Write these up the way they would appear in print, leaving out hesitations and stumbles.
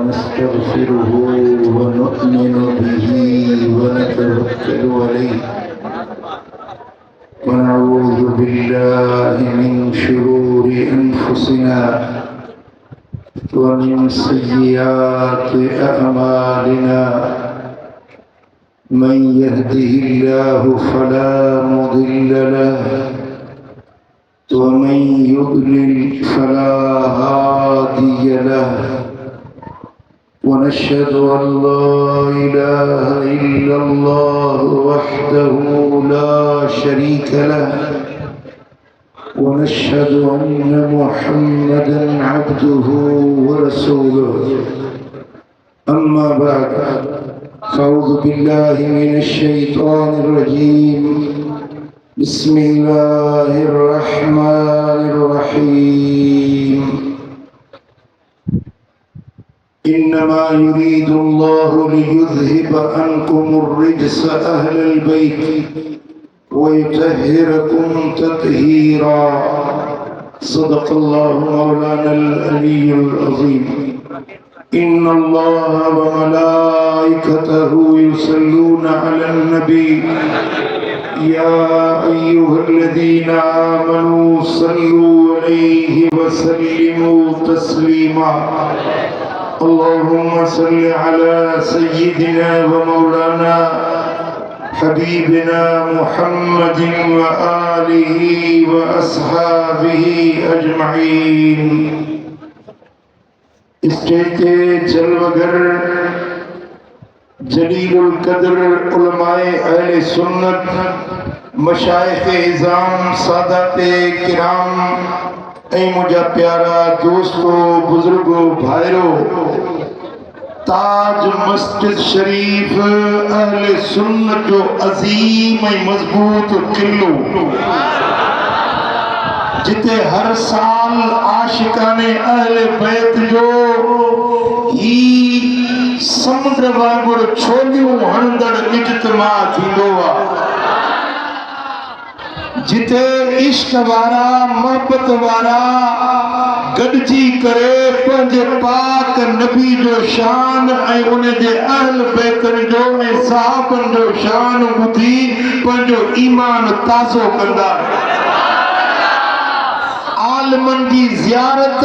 ونستغفره ونؤمن به ونتوكل عليه ونعوذ بالله من شرور أنفسنا ومن سيئات أعمالنا من يهده الله فلا مضل له ومن يضلل فلا هادي له ونشهد أن لا إله إلا الله وحده لا شريك له ونشهد أن محمدا عبده ورسوله أما بعد فأعوذ بالله من الشيطان الرجيم بسم الله الرحمن الرحيم إنما يريد الله ليذهب عنكم الرجس أهل البيت ويطهركم تطهيرا صدق الله مولانا العلي العظيم إن الله وملائكته يصلون على النبي يا أيها الذين آمنوا صلوا عليه وسلموا تسليما اللهم صل على سيدنا ومولانا حبيبنا محمد وآله وأصحابه أجمعين اسٹیج جلوگر جلیل القدر علماء اہل سنت مشائخ اعظام سادات کرام اے مجھا پیارا دوستو بزرگو بھائرو تاج مسجد شریف اہل سنت جو عظیم مضبوط قلعو جتے ہر سال عاشقان اہل بیت جو ہی سمندر وانگر چھولیوں ہندڑ اجتماع تھی دوا جتے عشق وارا محبت وارا گڈجی کرے پنجے پاک نبی جو شان اے انہیں دے اہل بیتن جو اے صحابن جو شان بدھی پنجو ایمان تازو کندا عالمن کی زیارت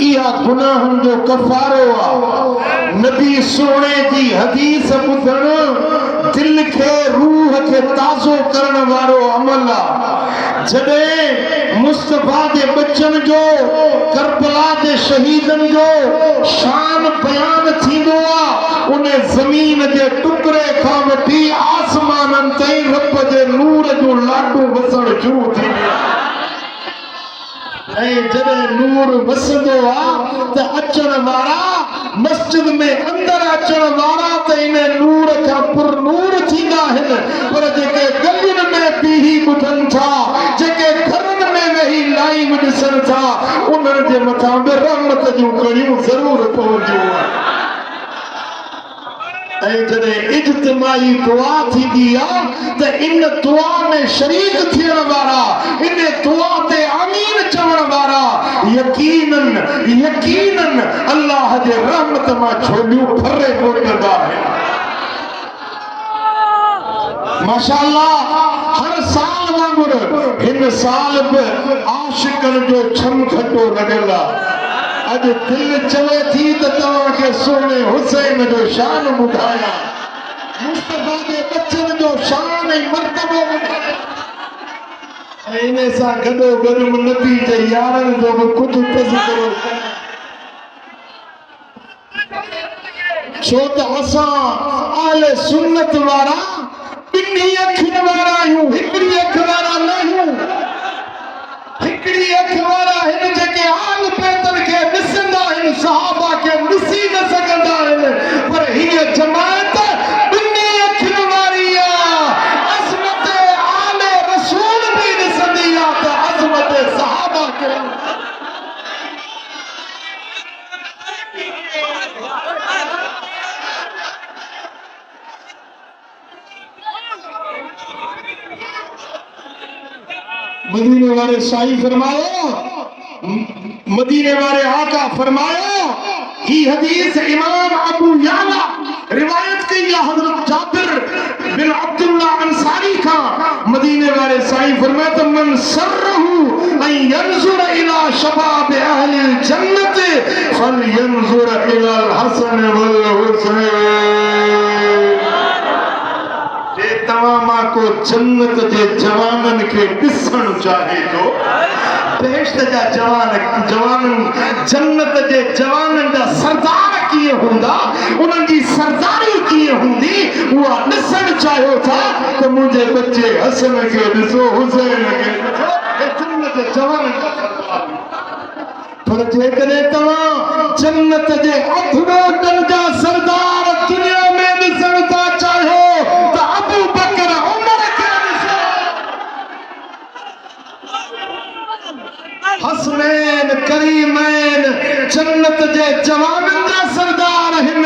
یا گناہن جو کفارو نبی سونے دی حدیث بدھن دل کے روح کے تازو کرن وارو عمل جڑے مصطفیٰ دے بچن جو کربلا دے شہیدن جو شان بیان تھیندو انہیں زمین دے ٹکرے کھا وٹھی آسمانن تائیں رب دے نور جو لاڈو وسن شروع تھی اے جب نور وسندو تے اچن وارا مسجد میں اندر اچن وارا تے انہیں نور کا پر نور تھیندا ہے پر جے گلن میں بھی بدھن تھا جے گھرن میں وہی لائی ودسن تھا انہن دے مٿان بے رحمت جو کڑیوں ضرور پہنچو اے جدے اجتماعی دعا تھی دیا تے ان دعا میں شریک تھیڑ وارا ان دعا تے آمین چوڑ وارا یقیناً اللہ دے رحمت ماں چھوڑیوں پھرے موٹدا ہے ماشاءاللہ ہر سال وانگر ان سال پہ عاشقن جو چھم کھٹو لگلا اج دل چلے تھی تو تمہاں کے سونے حسین جو شان بڑھایا مصطفیٰ کے بچن جو شان مرتبہ بڑھایا اینے سا گھڑو گرم نبی جے یارن جو کچھ تذکر چھوٹ حسان آل سنت وارا بنی اکھن وارا ہوں ہکڑی اکھ وارا نہ ہوں ہکڑی اکھ وارا ہن جے آل پیتن کے نسندا ہن صحابہ کے نسی نہ سگندا ہن پر ہی جماعت بنی اکھن واری عظمت آل رسول بھی نسندی تا عظمت صحابہ کے مدینے والے شاہی فرمایا مدینے والے آقا فرمایا ही हदीस इमाम अबू याला रिवायत की या हजरत जाबिर बिन अब्दुल्ला अंसारी का मदीने वाले साईं फरमाते मन सरहु अन यंजुर इला शबाब अहल जन्नत फलयंजुर इला हसन वल हुसैन। जे तमामा को जन्नत जे जवानन के ॾिसण चाहे तो बेश्त जा जवान जन्नत जे जवानन जा सरदार कीअं हूंदा उन्हनि जी सरदारी कीअं हूंदी उहा ॾिसण चाहियो था त मुंहिंजे बच्चे हसन खे ॾिसो हुसैन खे ॾिसो हे जन्नत जे जवानन जा सरदार। पर जेकॾहिं तव्हां जन्नत जे अधरोटन जा सरदार दुनिया में ॾिसण था चाहियो त अबू बकर उमर खे ॾिसो। हसनैन करीमैन जन्नत जे जवाननि जा सरदार हिन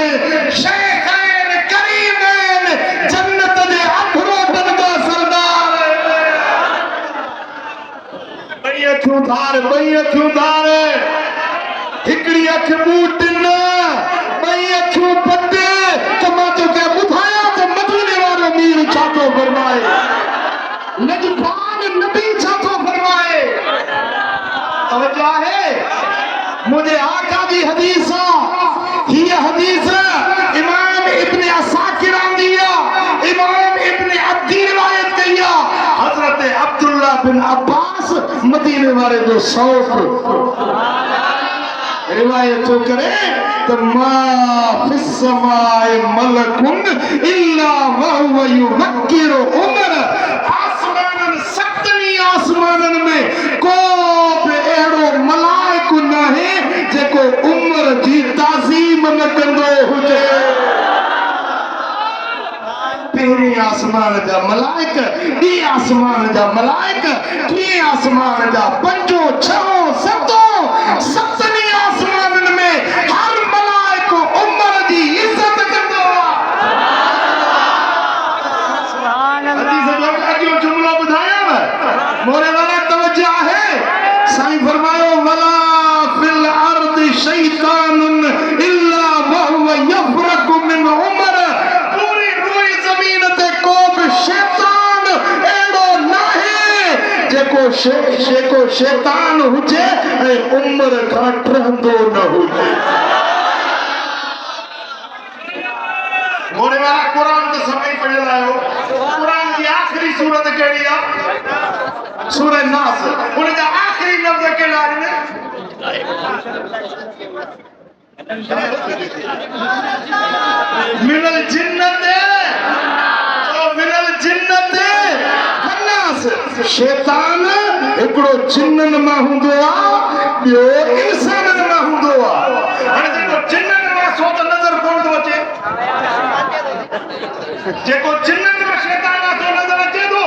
शेखैन करीमैन जन्नत जे अखरोटन जा सरदार। ॿई अखियूं धार हिकिड़ी अख बूट न ॿई अखियूं बंद त मां तोखे ॿुधायां त मदीने वारो मीर छा थो फरमाए लजपाल नबी छा थो फरमाए। तवज्जो आहे मुझे आका जी हदीस हीअ हदीस इमाम इब्न असाकिर आंदिया इमाम इब्न अब्दी रिवायत कई आहे हजरत अब्दुल्ला बिन अब्बास मदीने वाले जो सौफ रिवायत करे तो मा फिस समाए मलकुन इल्ला वहुव युवक्किरु उमर। आसमानन सतनी आसमानन में को बि अहिड़ो मलाइक नाहे जेको उमर जी ताज़ीम न कंदो हुजे। पहिरीं आसमान जा मलाइक ॿी आसमान जा मलाइक टी आसमान जा पंजो छहो सतो सतनी आसमानन में हर मलाइक उमर जी इज्जत कंदो आहे। हदीस जो अॻियो जुमिलो ॿुधायांव मोरे वाला तवज्जो आहे साईं फरमायो वला फिल अर्द शैतानुन इल्ला वहुव यफरकु मिन उमर। पूरी रुई ज़मीन ते को बि शैतान अहिड़ो नाहे जेको शैतान हुजे ऐं उमर खां डरंदो न हुजे। मोरे वाला कुरान त सभई पढ़ियल आहियो। कुरान जी आख़िरी सूरत कहिड़ी आहे? सूरह नास। उन जा आख़िरी लफ़्ज़ कहिड़ा आहिनि? मिनल जिन्नत खन्नास। शैतान हिकिड़ो जिन्ननि मां हूंदो आहे ॿियो इंसाननि मां हूंदो आहे। हाणे जेको जिन्ननि मां सो त नज़र कोन थो अचे जेको जिन्ननि मां शैतान आहे सो नज़र अचे थो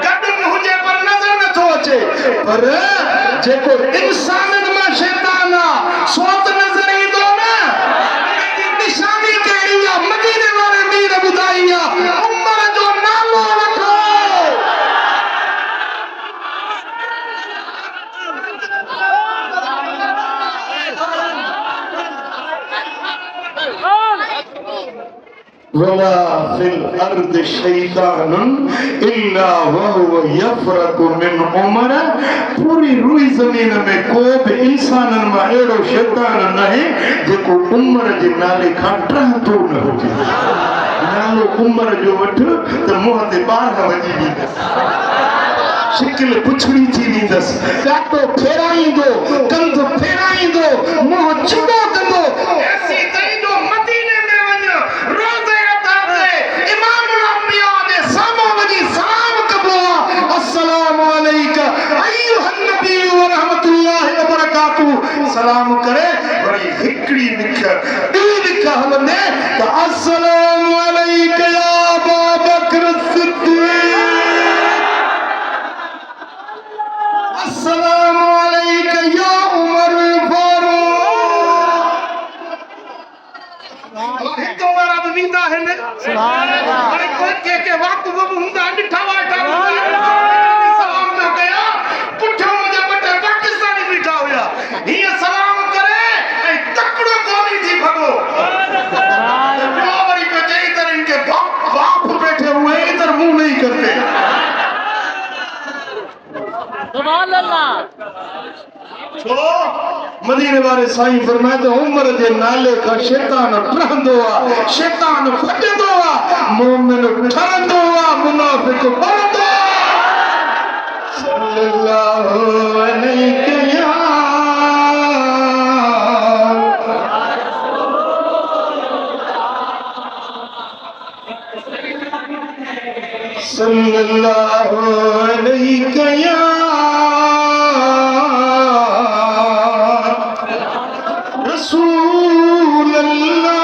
गॾु हुजे पर नज़र नथो अचे। पर जेको इंसाननि मां शैतान आहे सो त नज़र ईंदो न। निशानी कहिड़ी आहे? मदीने वारे मीर ॿुधाई आहे उमर जो नालो वठो। वला फिल अर्द शैतानुन इल्ला वहुव यफरकु मिन उमर। पूरी रुई ज़मीन में को बि इंसाननि मां अहिड़ो शैतान नाहे जेको उमर जे नाले खां डरंदो न हुजे। नालो उमर जो वठ त मुंहं ते ॿार वॼी वेंदसि शिकिल पुछड़ी थी वेंदसि काटो फेराईंदो कंध फेराईंदो मुंहुं चिॿो कंदो। ऐसी तरह जो मदीने में वञ रोज़े इमामुल अंबिया दे साम्हूं वञी सलाम कबो आहे अस्सलामु अलैका अय्युहन नबी व रहमतुल्लाहि व बरकातहू सलाम करे वरी हिकड़ी लिख ॿी लिख हलंदे त अस्सलामु अलैका या अबू बकर सिद्दीक़ अस्सलामु अलैका या उमर फारूक। हितो वारा बि वेंदा आहिनि हाणे कोई के वक़्तु बि हूंदा ॾिठा वाठा सलाम पियो कया पुठियों मुंहिंजा ॿ टे पाकिस्तानी बीठा हुया हीअं सलाम करे ऐं तकिड़ो गोली छो मदीने वाले साईं फरमाए तो उम्र जे नाले का शैतान रहंदो आ, शैतान फटंदो आ, मोमिन ठरंदो आ, मुनाफिक बणंदो आ। सल्लल्लाहु अलैहि या सल्लल्लाहु अलैहि या रसूल अल्लाह।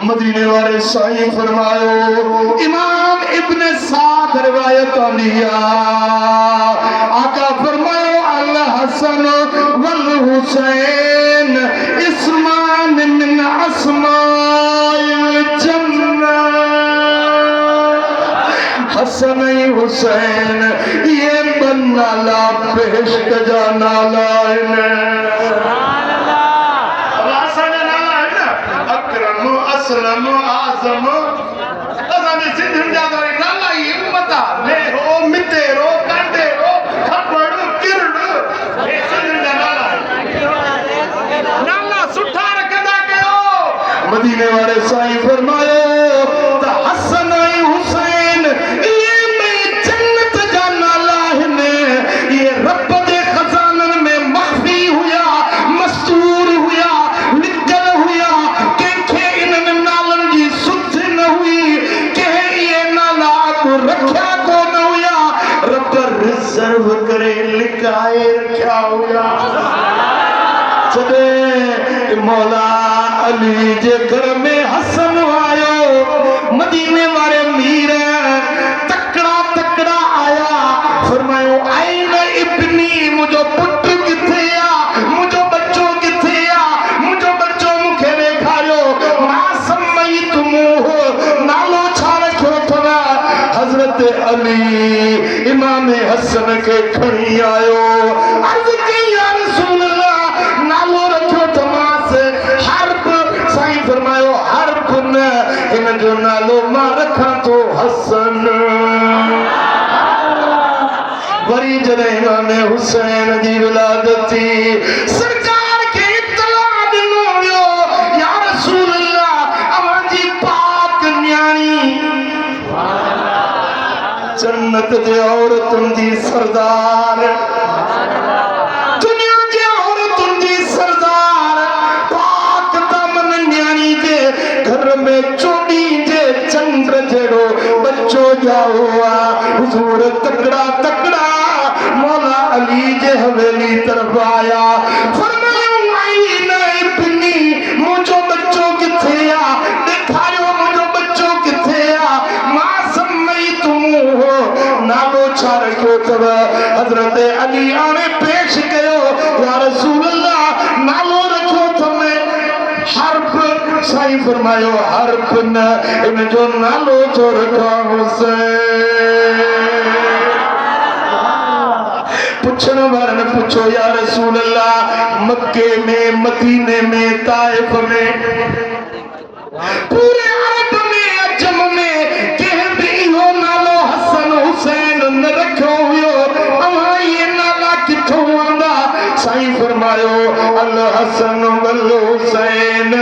मदीने वाले साईं फरमायो इमाम इब्न साद रिवायत लिया आका फरमायो अल हसन वल हुसैन इस्मान मिन अस्माइल जन्नह। हसन हुसैन ये बनाला बेहश्त जा नाला है। अकरम असलम आजम असांजे सिंधियुनि जा त नाला ई उम्मता लेहो मितेरो कांडेरो खपड़ किरड़ हे सिंधियुनि जा नाला नाला सुठा रखंदा कयो। मदीने वाले साईं फरमायो त हसन ऐं हुसैन ये में जन्नत जा नाला आहिनि। ये रब जे खज़ाननि में मख़फ़ी हुया, मस्तूर हुया, लिकल हुया। कंहिंखे इन्हनि नालनि जी सुध न हुई, कंहिं इहे नाला रखिया कोन हुया, रब रिज़र्व करे लिकाए रखिया हुया। जॾहिं मौला अली जे घर में हसन आयो, मदीने वाले मीर तकड़ा तकड़ा आया, फरमायो आइन इब्नी मुझो पुट किथे आ, मुझो बच्चो किथे आ, मुझो बच्चो मुखे ॾेखारियो। मां समई तुमूह नालो छा रखियो अथव? हज़रत अली इमाम हसन खे खणी आयो, अर्ज़ कई या रसूल अल्लाह नालो रखियो तमास हर्ब। साईं फरमायो हर्ब न, इन जो नालो मां रखां थो हसन। वरी जॾहिं इमाम हुसैन जी विलादत थी, सरकार खे इत्तला ॾिनो वियो या रसूल अल्लाह अवांजी पाक न्याणी जन्नत जे औरतुनि जी सरदार, दुनिया जे औरतुनि जी सरदार, पाक दामन न्याणी जे घर में चोॾीं जे चंड जहिड़ो बच्चो ॼाओ आ। हुज़ूर तकड़ा तकड़ा मौला अली जे हवेली तरफ आया, फरमायो आइन इब्नी मुझो बच्चो किथे आ, ॾेखारियो मुझो बच्चो किथे आ। मां समई तुमूह नालो छा रखियो अथव? हज़रत अली आणे पेश कयो, या रसूल अल्लाह नालो रखियो अथव हर्ब। साईं फरमायो हर्ब न, इन जो नालो छो रखां हुसैन। पुछण वारनि पुछो या रसूल अल्लाह मक्के में, मदीने में, ताइफ में, पूरे अरब में, अजम में कंहिं बि इहो नालो हसन हुसैन न रखियो हुयो, अवां इहे नाला किथों आंदा? साईं फरमायो अल हसन वल हुसैन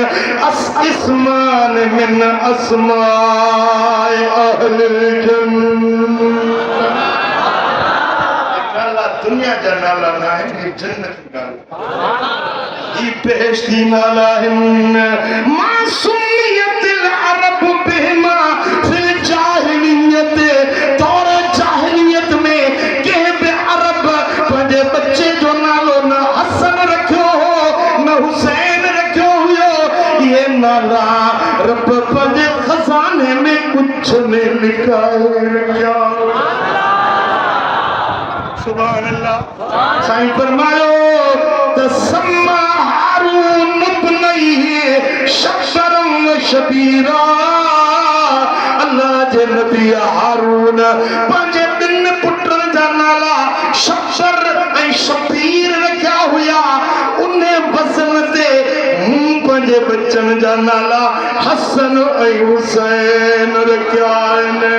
इस्मान मिन अस्माए अहलिल जन्नह। दुनिया जा नाला न आहिनि, जन्नत जा नाला, ई बेहश्ती नाला आहिनि। मासूमियतिल अरब बिहिमा फिल जाहिलियत, दौर जाहिलियत में कंहिं बि अरब पंहिंजे बच्चे जो नालो न हसन रखियो हो न हुसैन रखियो हुयो। ये नाला रब पंहिंजे खज़ाने में कुझ में लिकाए रखिया। सुभान अल्लाह। साईं फरमायो तसम्मा हारून इब्नैहि शब्बरन व शबीरा। अल्लाह जे नबी हारून पंहिंजे ॿिनि पुटनि जा नाला शब्बर ऐं शबीर रखिया हुया। उन वज़न ते मूं पंहिंजे बचन जा नाला हसन ऐं हुसैन रखिया आहिनि।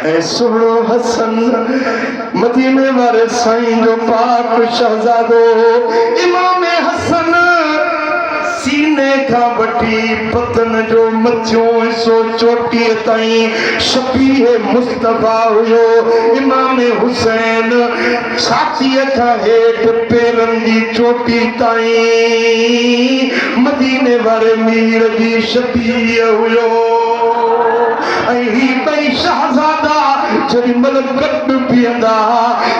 ऐं सुहिणो हसन मदीने वारे साईं जो पाक शहजादो इमाम हसन सीने खां वठी बदन जो मथियों हिस्सो चोटीअ ताईं शबीह मुस्तफा हुयो। इमाम हुसैन छातीअ खां हेठि पेरनि जी चोटी ताईं मदीने वारे मीर जी शबीह हुयो। ऐं ही ॿई शहज़ादा जेॾी महिल गॾु बीहंदा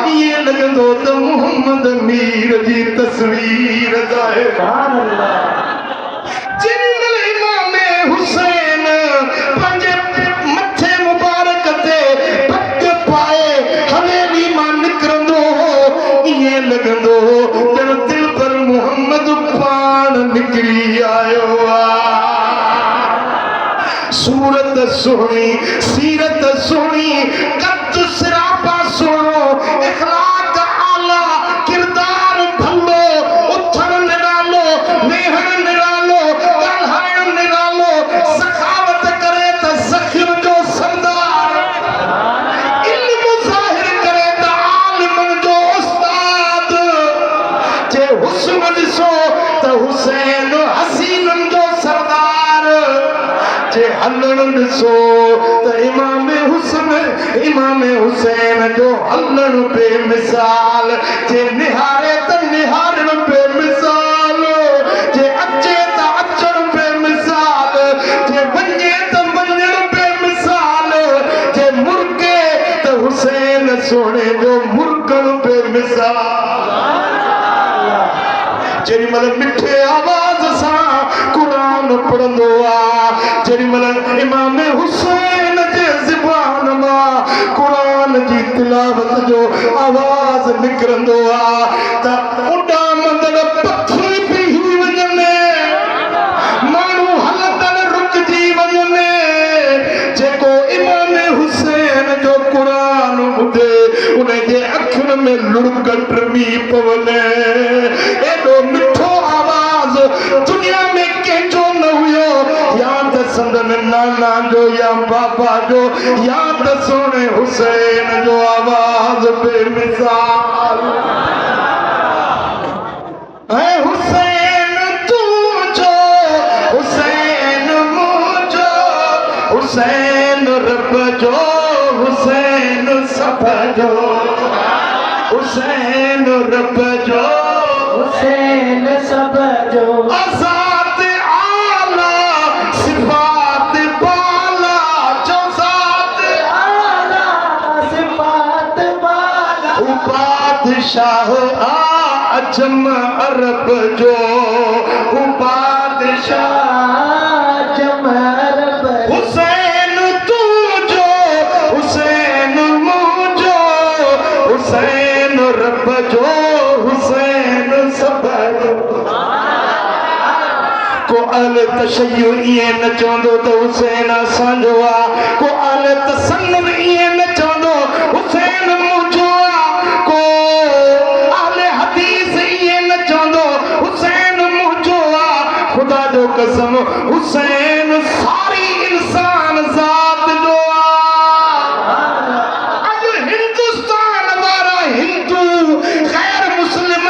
ईअं लॻंदो त मुहम्मद मीर जी तस्वीर ज़ाहिर। जेॾी महिल इमाम हुसैन पंहिंजे मथे मुबारक ते पग पाए हवेली मां निकिरंदो ईअं लॻंदो ॼण दिल पर मुहम्मद पाण निकिरी आयो आहे। सूरत सुहिणी, सीरत सुहिणी, कद सिरापा सुहिणो, इखलाक आला, किरदार भलो, उथण निरालो, वेहण निरालो, ॻाल्हाइण निरालो, सखावत करे त ज़ख़ीर जो सरदार, इल्म ज़ाहिर करे त आलिमन जो उस्ताद। जे हुस्न ॾिसो त हुसैन हसीनन जो सरदार, जे हलण ॾिसो त इमाम हुसैन जो हलण बेमिसाल, जे निहारे त निहारण बेमिसाल, जे अचे त अचण बेमिसाल, जे वञे त वञण बेमिसाल, जे मुर्गे त हुसैन सोणे जो मुर्गण बेमिसाल। जेॾी महिल मिठे आवाज़ सां क़ुरान पढ़ंदो आहे, जेॾी महिल इमाम हुसैन जे ज़ुबान मां क़ुरान जी तिलावत जो आवाज़ निकिरंदो आहे त उॾामंदड़ पखी बीही वञनि, माण्हू हलंदड़ रुकिजी वञनि। जेको इमाम हुसैन जो क़ुरान ॿुधे उन जे अखियुनि में लुड़क टमी पवनि। एॾो मिठो आवाज़ दुनिया में कंहिंजो न हुयो, या त संदन नाना जो या बाबा जो, या त सोने हुसैन जो आवाज़ बेमिसाल। ऐं हुसैन तुंहिंजो, हुसैन मुंहिंजो, हुसैन रब जो, हुसैन सभ जो, हुसैन रब जो, हुसैन सब जो। आज़ाद आला सिफात बाला, जो ज़ात आला सिफात बाला, बादशाह अजम अरब जो, बादशाह अजम अरब। हुसैन तुंहिंजो, हुसैन मुंहिंजो, हुसैन रब जो, हुसैन सब जो। को अल तशय्यो ईअं न चवंदो त हुसैन असांजो आहे, को अल तसन्नुर ईअं न चवंदो हुसैन मुंहिंजो आहे, को अल हदीस ईअं न चवंदो हुसैन मुंहिंजो आहे। ख़ुदा जो कसम हुसैन सारी इंसान ज़ात जो आहे। अॼु हिंदुस्तान वारा हिंदू ग़ैर मुस्लिम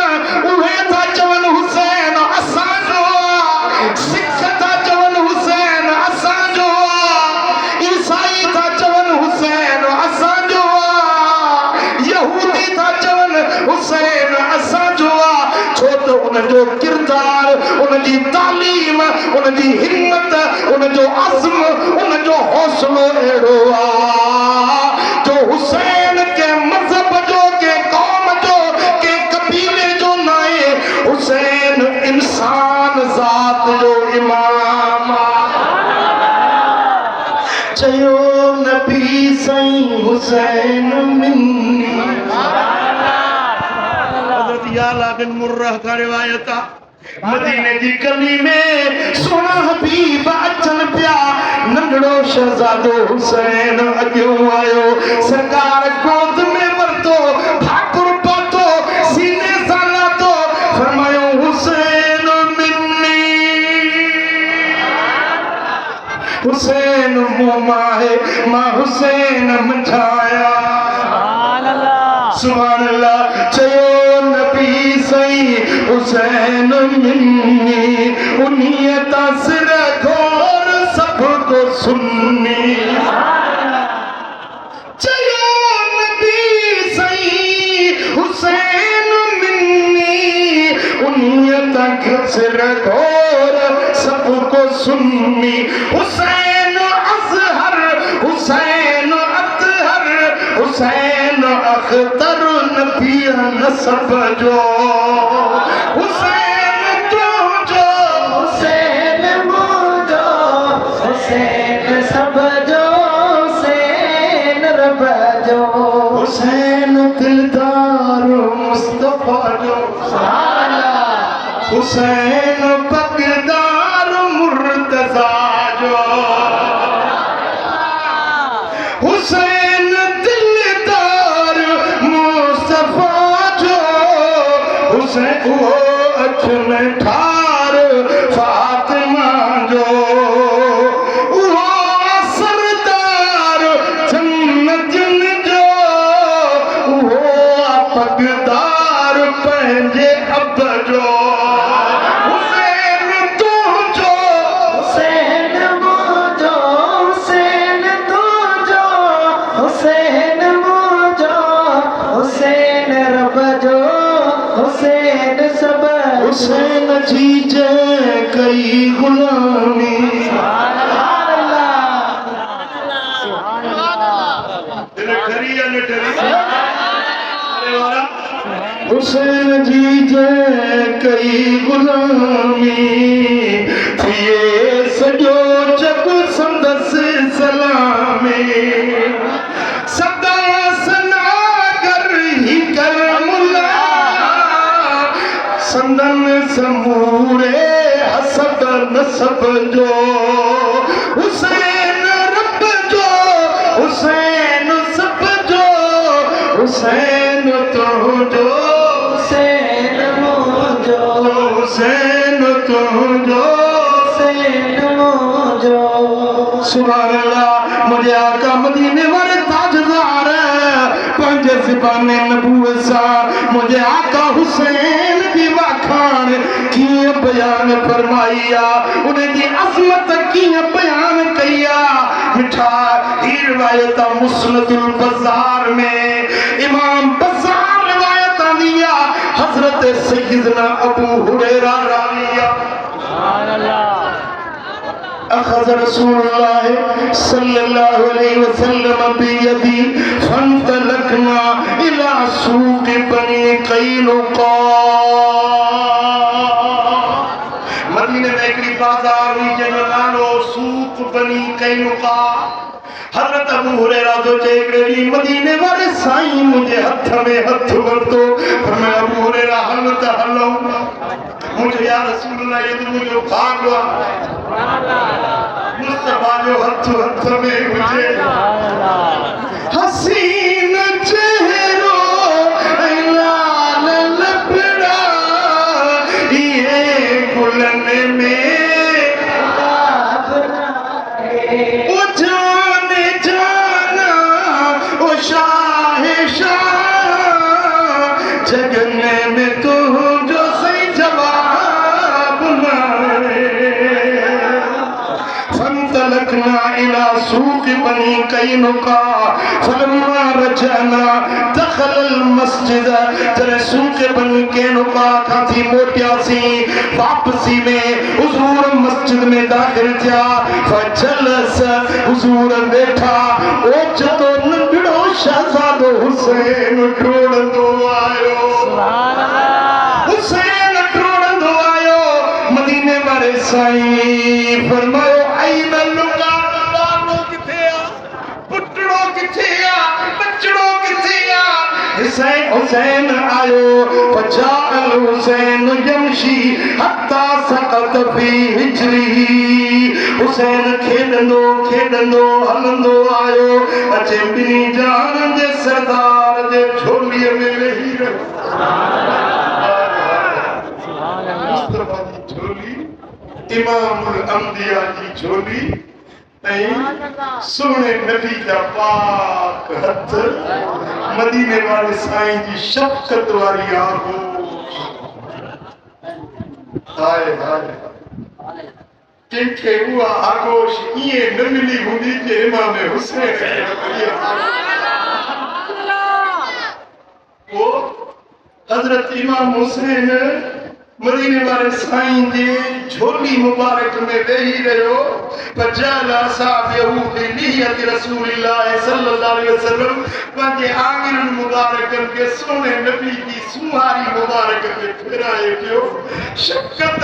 उहे था चवनि हुसैन असांजो आहे, सिख था चवनि हुसैन असांजो आहे, ईसाई था चवनि हुसैन असांजो आहे, यहूदी था चवनि हुसैन असांजो आहे। छो त उनजो किरदार, उनजी तालीम, उनजी हिम्मत, उनजो अज़्म, उनजो हौसलो अहिड़ो आहे जो हुसैन के मज़हब जो, के क़ौम जो, के कबीले जो न आहे। हुसैन इंसान ज़ात जो इमाम चयो नबी साईं हुसैन मिन्नी। हज़रत याला बिन मुर्रह का रिवायत आहे, मदीने जी गली में सोना हबीब अचन पिया, नंढड़ो शहजादो हुसैन अॻियों आयो, सरकार गोद में वरतो, ठाकुर पातो, सीने सां लातो, फरमायो हुसैन मिन्नी। माहे मां हुसैन मचाया सुभान अल्लाह चयो नबी सही हुसैन मिन्नी उन्हीं तासर घोर सबको सुन्नी चयो नबी सही हुसैन मिन्नी उन्हीं तासर घोर सबको सुन्नी हुसैन अजहर हुसैन अतहर हुसैन अख्तर नबी नसब जो हुसैन तो जो हुसैन मुझो हुसैन सब जो हुसैन रब जो हुसैन दिलदार मुस्तफा जो हुसैन बगदार मुर्तजा जो हुसैन दिलदार मुस्तफा जो हुसैन वो अख में ठार फातिमा जो वो सरदार जन्नत जो वो पगदार पंहिंजे अब जो हुसैन तू जो हुसैन मुझो हुसैन तू जो हुसैन मुझो हुसैन रब जो हुसैन सब हुसैन जी जय कई गुलामी हुसैन जी जय कई गुलामी थिए सॼो जग संदसि सलामी सदा सनागर ही कर मुला संदन समूरे हसब नसब जो हुसैन रब जो हुसैन सब जो हुसैन तो जो हुसैन मुझो हुसैन तो जो हुसैन मुझो सुभान अल्लाह मुझे आका मदीने वाले ताजदार पंज ज़बाने नबूवत सा मुझे आका हुसैन की वाखान कीअं बयान फरमाइया उन्हें की अज़मत कीअं बयान कइया मिठा ही रिवायत मुस्नदुल बज़ार में इमाम बज़ार रिवायत दिया हजरत सैयदना अबू हुरैरा राविया अखज़ रसूलुल्लाह सल्लल्लाहु अलैहि वसल्लम बियदी फंतलकना इला सूक़ बनी कैनुका मदीने में हिकिड़ी बाज़ार हुई जंहिंजो नालो सूक़ बनी कैनुका हज़रत अबू हुरैरा जो चए हिकिड़े ॾींहुं मदीने वारे साईं मुंहिंजे हथ में हथ वरितो फरमाया अबू हुरैरा हल त हलूं मुझे या रसूल अल्लाह ये तो मुझे भाग मुस्तफा जो हथ में मुझे हसीन चेहरो लाल लपड़ा ये गुलन में ओ जाने जाना ओ शाह जगने में तू जो सही जवाब फंतलकना इला सूक़ बनी कैनुका फलम्मा रजअना दखल अल मस्जिद जरे सूक़ बनी कैनुका खां थी मोटियासीं वापसी में हुजूर मस्जिद में दाखिल थिया फजलस हुजूर बैठा ओचितो नंढड़ो शहज़ादो हुसैन टोड़ंदो आयो हुसैन टोड़ंदो आयो मदीने वारे साईं फरमायो आईन लुका बालो किथे आ पुटड़ो किथे आ बचड़ो किथे आ हुसैन आयो फजाअल हुसैन यमशी हत्ता सकत फी हिजरी हुसैन खेडंदो खेडंदो हलंदो आयो अचे बिनी जान जे सरदार जे झोलीअ में वेही मुस्तफा जी झोली इमाम अंबिया जी झोली सोने नबी दा पाक हथ मदीने वाले साईं जी शफकत वाली आगोश हाय हाय कंहिंखे उहा आगोश ईअं न मिली हूंदी जे इमाम हुसैन वो हजरत इमाम हुसैन मदीने वाले साईं जी झोली मुबारक में वेही रहियो फजाला साहब बिलियत रसूलुल्लाह सल्लल्लाहु अलैहि वसल्लम पंहिंजे आंगन मुबारकन के सोने नबी की सुहारी मुबारक पे फिराए पियो शफ़क़त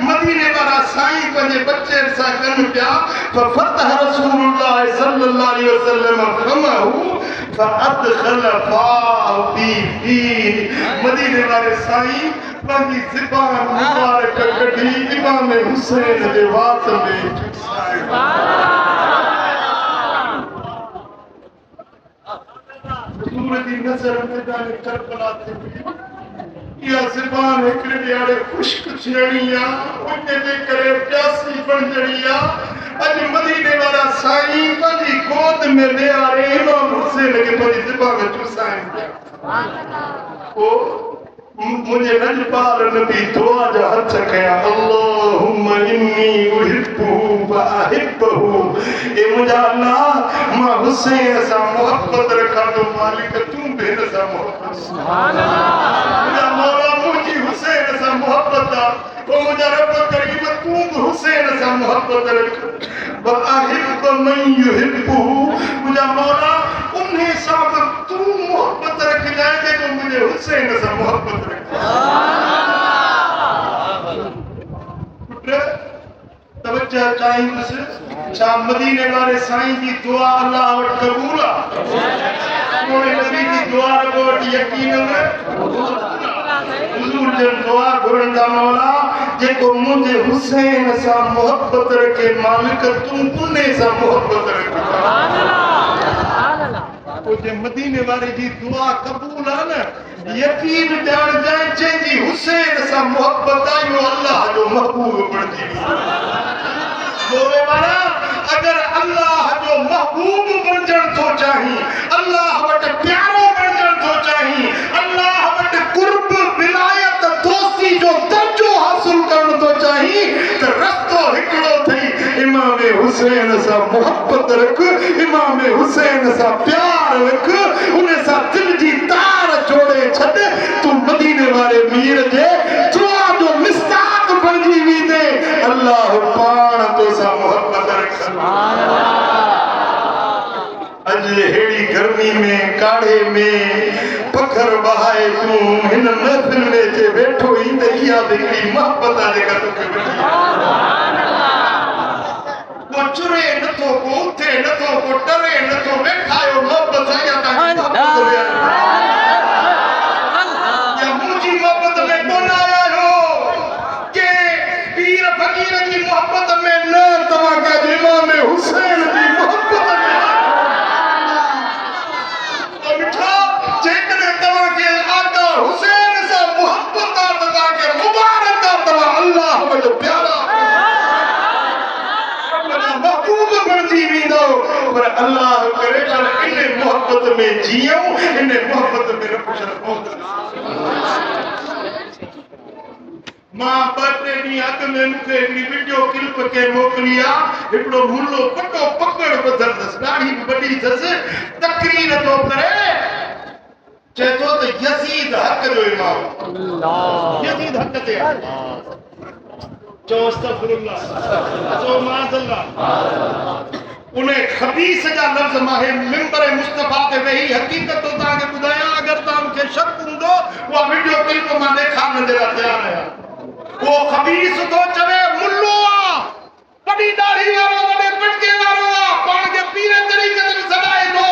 मदीने वाला साईं पंहिंजे बच्चे सां कनि पिया फतह रसूलुल्लाह सल्लल्लाहु अलैहि वसल्लम फमहु फअदखल फाहु फी मदीने वाले साईं पंहिंजी ज़ुबान मुबारक कढी इमाम हुसैन जे वात में हुजूर जी नज़र मैदान करबला ते इहा ज़ुबान हिकिड़े ॾियारे ख़ुश्क थियणी आहे उन जे करे प्यासी बणजणी आहे अॼु मदीने वारा साईं पंहिंजी गोद में वेहारे इमाम हुसैन खे पंहिंजी ज़ुबान चुसाइनि पिया मुझे नजपाल नबी दुआ जा हथ कया अल्लाहुम्मा इन्नी उहिब्बुहु व अहिब्बुहु ए मुझा अल्लाह मां हुसैन सा मोहब्बत रखा तो मालिक तू भी न सा मोहब्बत सुभान अल्लाह मुझा मौला मुझी हुसैन सा मोहब्बत ओ मुझा रब करीम तू भी हुसैन सा मोहब्बत रख व अहिब्ब मन युहिब्बुहु मुझा मौला उन्हें साथ तू मोहब्बत रख जाए तो मुझे हुसैन से मोहब्बत रख तवज्जो चाहिए छा मदीने वाले साईं जी दुआ अल्लाह वट कबूल आ सोने नबी जी दुआ वट यकीन है हुजूर जे दुआ घुरन दा मौला जेको मुझे हुसैन से मोहब्बत रखे मालिक तू उन्हें से मोहब्बत रख सुभान अल्लाह वो जे मदीने वाले जी दुआ कबूल है ना यकीन जान जाए जी हुसैन सा मोहब्बत आयो अल्लाह जो महबूब बन जी बोले वाला अगर अल्लाह जो महबूब बनजण तो चाही अल्लाह वट प्यारो बनजण तो चाही अल्लाह वट कुर्ब विलायत दोस्ती जो दर्जो हासिल करण तो चाही तो रस्तो हिकड़ो थई इमाम हुसैन सा मोहब्बत रख इमाम हुसैन सा प्यार रख उन्हें सा दिल जी तार जोड़े छड तू मदीने वाले मीर जे दुआ जो मिस्ताक बनजी वी दे अल्लाह पाण तो सा मोहब्बत रख सुभान अल्लाह अज हेड़ी गर्मी में काढ़े में पखर बहाए तू हिन महफिल में जे बैठो ही त इहा हिकड़ी मोहब्बत आहे जेका तोखे मिली सुभान अल्लाह को चुरे नथो को उथे नथो को डरे नथो वेठायो मोहब्बत आया ता या मुझी मोहब्बत में कोन आया हो के पीर फकीर की मोहब्बत में न तवा का इमाम हुसैन की मोहब्बत में तो मिठा जेकने तवा के आका हुसैन से मोहब्बत तवा के मुबारक तवा अल्लाह वट प्यारा महबूब बनजी वींदो पर अल्लाह करे चल इन मोहब्बत में जियो इन मोहब्बत में रब शरफ मां बटे नी अग में मुके वीडियो क्लिप के मोकलिया हिकड़ो मुल्लो पटो पकड़ बदल दस दाढ़ी बड़ी दस तकरीर तो करे चेतो तो यजीद हक जो इमाम अल्लाह यजीद हक ते जो अस्तगफिरुल्लाह जो माज़अल्लाह उन्हें खबीस जा लफ्ज माहे मिंबर मुस्तफा ते वही हकीकत तो ताके बुधाया अगर ताम के शक हुंदो वो वीडियो क्लिप मा देखा न जरा तैयार है वो खबीस तो चवे मुल्लो बड़ी दाढ़ी वालो बड़े पटके वालो पाण के पीरे तरीके से सदाए दो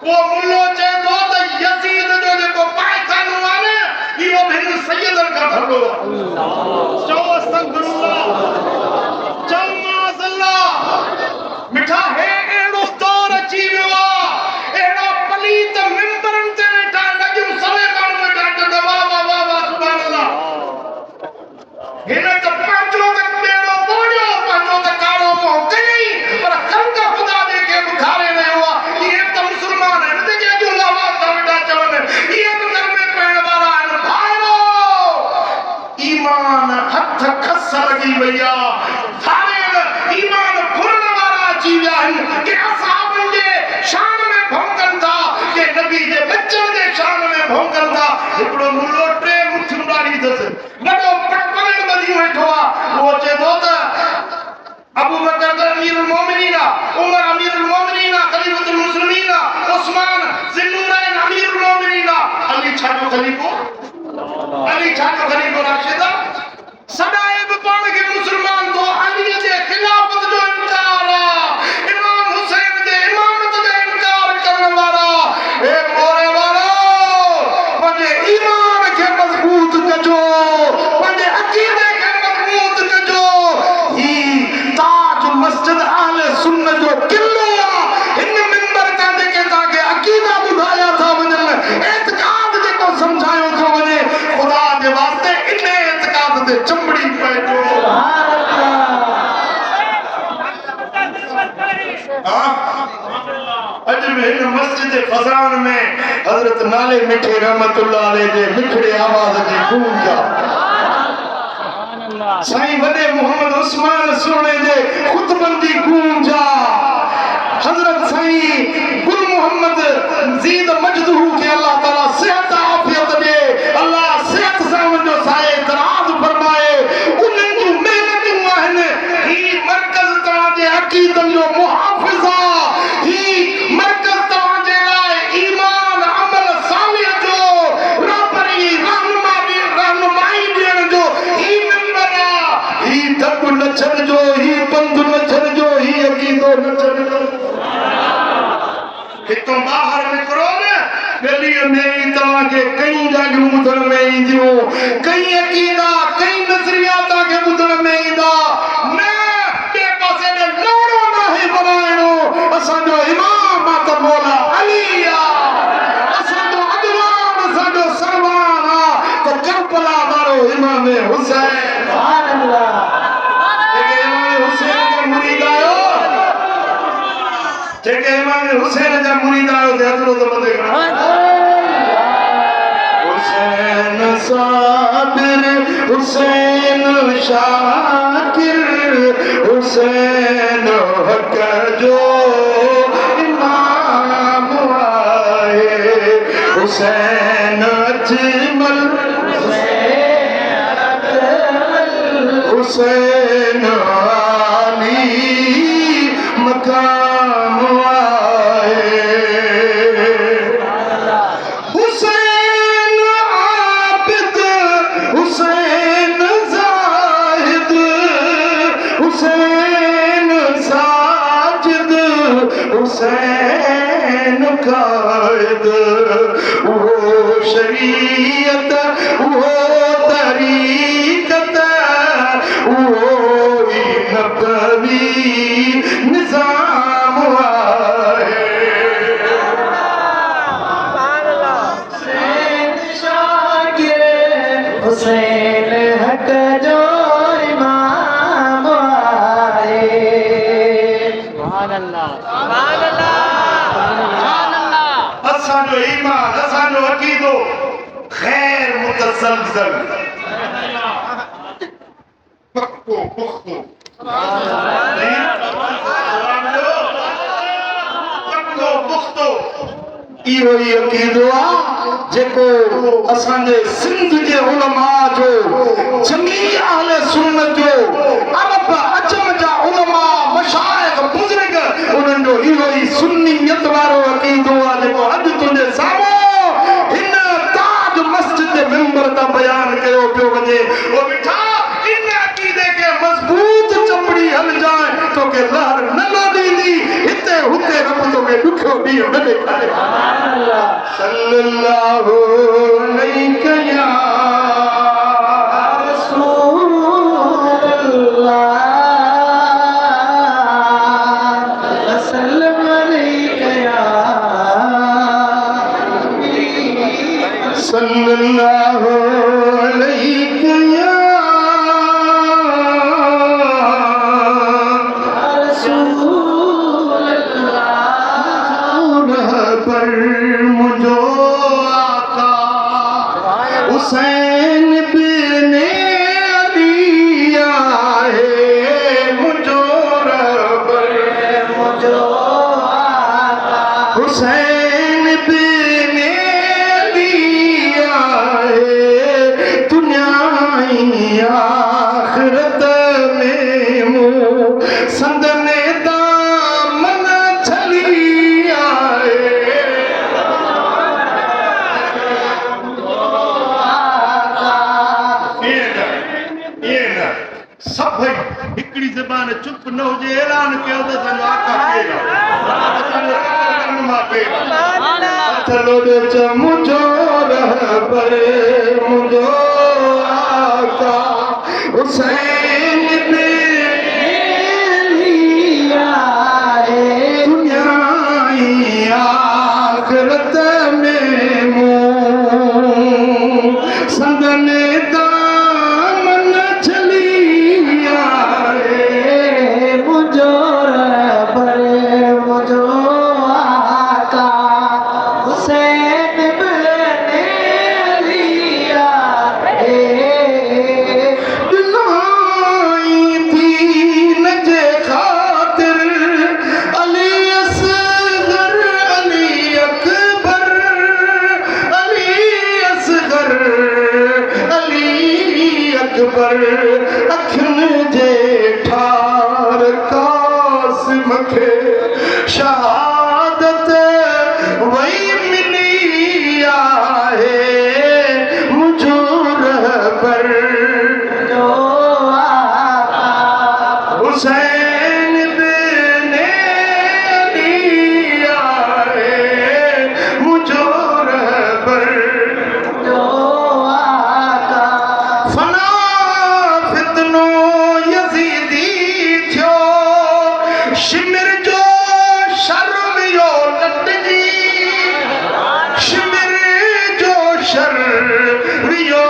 वो मुल्लो चे दो तो यजीद जो को पायखानो वाले यो भिन सैयदन का धरलो अल्लाह जो अस्तगफिरुल्लाह जो माज़अल्लाह मिठा है एड़ो दौर अची वियो एड़ा पलीत मिंबरन ते वेठा नजम सवे माण्हू वेठा त वाह वाह वाह वाह सुभान अल्लाह हिन त पांचो त बेड़ो बोड़ियो पांचो त कारो मोह कई पर थी भैया सारे ईमान फुरण वारा अची विया आहिनि कि असहाबनि जे शान में भौंकनि था कि नबी जे बचन जे शान में भौंकनि था हिकिड़ो मुल्लो टे मुठियूं ॾाढी अथसि वॾो पकड़ ॿधियूं वेठो आहे उहो चए थो त अबू बकर अमीरुल मोमिनीन उमर अमीरुल मोमिनीन खलीफतुल मुस्लिमीन उस्मान ज़िन्नुरैन अमीरुल मोमिनीन अली छाजो खलीफो राशिद सदाए बि पाण खे मुस्लमान थो अली जे खिलाफत जो इनकार इमाम हुसैन जे इमामत जो इनकार करण वारा ए मोरे वारो पंहिंजे ईमान खे मज़बूत कजो पंहिंजे अक़ीदे खे मज़बूत कजो ही ताज मस्जिद अहले सुन्नत जो किलो हिन मिंबर ते जेके तव्हांखे अक़ीदा ॿुधाया था वञनि एतिक़ाद जेको सम्झायो थो वञे खुदा जे वास्ते इन एतिक़ाद ते चंबड़ी पइजो अॼु में हिन मस्जिद फज़ान में हज़रत नाले मिठे रहमतुल्लाह अलैह जे मिठड़े आवाज़ जी गूंज साईं वॾे मोहम्मद उस्मान सोने जे खुतबनि जी गूंज हज़रत साईं गुल मोहम्मद ज़ीद मजदहू के अल्लाह ताला सेहत आफियत दे अल्लाह सेहत सां उनजो साए दराज फरमाए उन्हनि जूं महिनतूं आहिनि ही मर्कज़ तव्हांजे अक़ीदनि जो मुहाफ़िज़ आहे ही मर्कज़ तव्हांजे लाइ ईमान अमल सालिह जो रहबरी रहनुमाई ॾियण जो ही मिंबर आहे ही धक न छॾिजो ही पंध न छॾिजो ही अक़ीदो न छॾिजो हितों बाहर निकरो न गलीअ में ई तव्हांखे कई ॻाल्हियूं ॿुधण में ईंदियूं कई अक़ीदा कई नज़रिया तव्हांखे ॿुधण में ईंदा न ॿिए पासे ॾे लहणो नाहे बणाइणो असांजो इमाम आहे त मौला अली आहे असांजो अॻवान असांजो सरवान आहे त करबला वारो इमाम हुसैन सुभान अल्लाह इमाम हुसैन जा मुरीद आहियो जेके इमाम हुसैन जा मुरीद आहियो ते हथड़ो त मथे हुसैन साबिर हुसैन शाकिर हुसैन हक जो इमाम आए हुसैन अजमल हुसैन आली मकाम आए हुसैन आबिद हुसैन जाहिद हुसैन साजिद हुसैन कायद वो शरीयत वो तरीकत वो नबवी निजाम आए हुसैन हक जो इमाम आए सुभान अल्लाह सुभान अल्लाह असांजो ईमान असांजो अक़ीदो ग़ैर मुतसलसल पक्को पुख्तो पक्को पुख्तो इहो ई अक़ीदो आहे जेको असांजे सिंध जे उलमा जो जमी अहले सुन्नत जो अरब अजम जा उलमा मशाइख बुज़ुर्ग उन्हनि जो इहो ई सुन्नियत वारो अक़ीदो आहे जेको अॼु तुंहिंजे साम्हूं हिन ताज मस्जिद जे मिंबर तां बयान कयो पियो वञे ओ मिठा इन अक़ीदे खे मज़बूत चंबड़ी हलजाए तोखे लहर न लोॾींदी हिते हुते रब तोखे ॾुखियो ॾींहुं न ॾेखारे सल्लल्लाहु अलैहि या सल्लल्लाहु अलैहि या रसूल अल्लाह पर मुझो आका हुसैन बिन अली सब हिकड़ी ज़बान चुप न हुजे ऐलान कयो त असांजो आका केरु चलो दे मुझो रहबर मुझो आका हुसैन ने लिया है दुनिया आखिरत में मुंह संगन दामन चलिया है मुझो रहबर मुझो आका हुसैन ने लिया है दुनाई दीन जे खातिर अली असगर अली अकबर अली असगर अली अकबर अखियुनि जे ठार कासिम खे शहादत वही मिली आहे मुझो रहबर जो आका हुसैन ने लिया है मुझो रहबर जो आका फना फितनो यजीदी थियो शिमिर जो शर्म यो लटजी शिमिर जो शर्म यो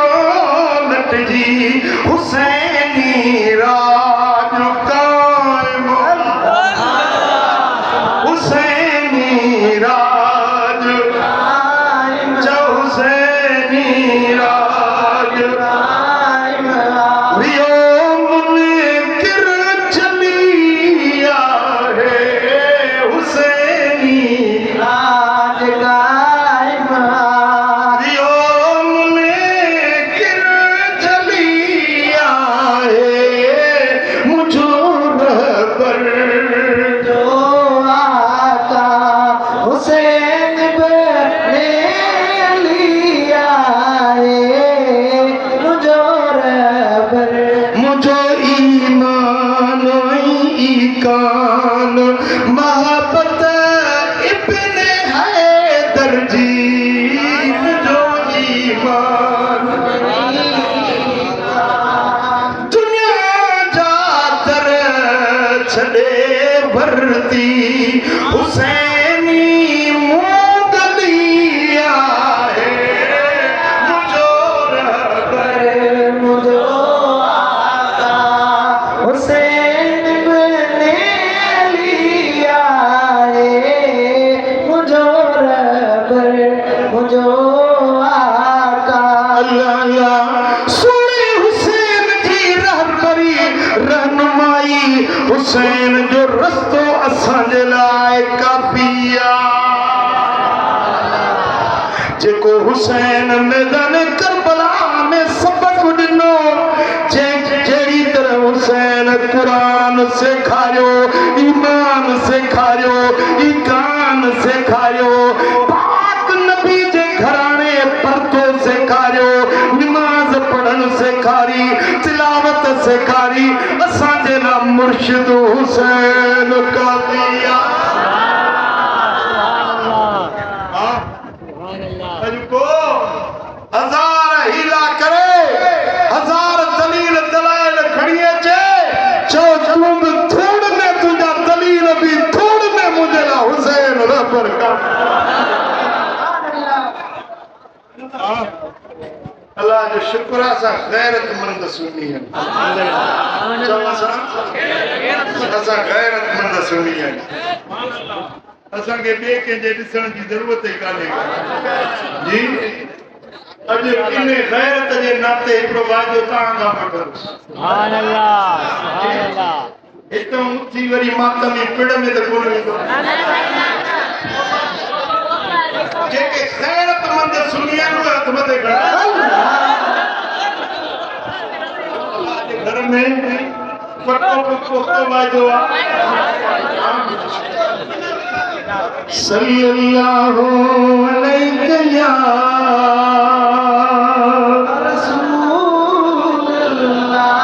लटजी हुसैनी राज कायम हुसैनी राज जो हुसैनी राज यो मुनकिर चलिया है हुसैनी राज कायम यो मुनकिर चलिया है मुझो रहबर जो आका हुसैन ने लिया है मुझो रहबर मुझो ईमान ईकान मोहब्बत इब्ने हैदर जी मुझो ईमान दुनिया जातर छड़े भरती हुसैनी मुदलिया है मुझो रहबर मुझो आका हुसैन ने लिया है मुझो रहबर मुझो आका अल्लाह सोने हुसैन जी रहबरी रहनुमाई हुसैन जो रस्तो असांजे लाइ काफिया जेको हुसैन मैदान करबला में सबक ॾिनो जहिड़ी तरह हुसैन कुरान सेखारियो ईमान सेखारियो ईकान सेखारियो पाक नबी जे घराणे परतो सेखारियो निमाज़ पढ़ण सेखारी तिलावत सेखारी असांजे लाइ मुर्शिद हुसैन काफिया अॼुको हजार हीला करे हजार दलील दलाइल खड़ी अचे चो तूं बि थोड़ में तुंहिंजा दलील बि थोड़ में मुंहिंजे लाइ हुसैन रहबर अल्लाह जो शुक्र आहे असां गैरतमंद सुन्नी आहियूं असां गैरतमंद सुन्नी आहियूं असांखे ॿिए कंहिंजे ॾिसण जी ज़रूरत ई कान्हे जी अॼु इन गैरत जे नाते हिकिड़ो वाइदो तव्हां खां वठो सुभान अल्लाह हिकु उथी वरी मातमी पिड़ में त कोन वेंदो जेके गैरतमंद सुन्नी आहिनि उहे हथ मथे घर में पक्को वाइदो आहे सल्लल्लाहु अलैहि या रसूल अल्लाह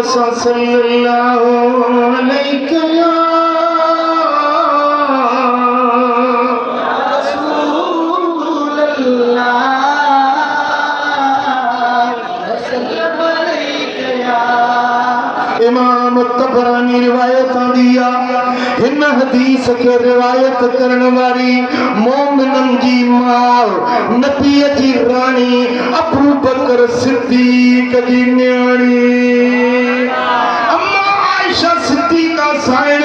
सल्लल्लाहु अलैहि या इमाम तबरानी रिवायत दिया इन हदीस के रिवायत करने वाली मोमिनन जी मां नबी जी रानी अबू बकर सिद्दीक जी न्याणी अम्मा आयशा सिद्दीका साइड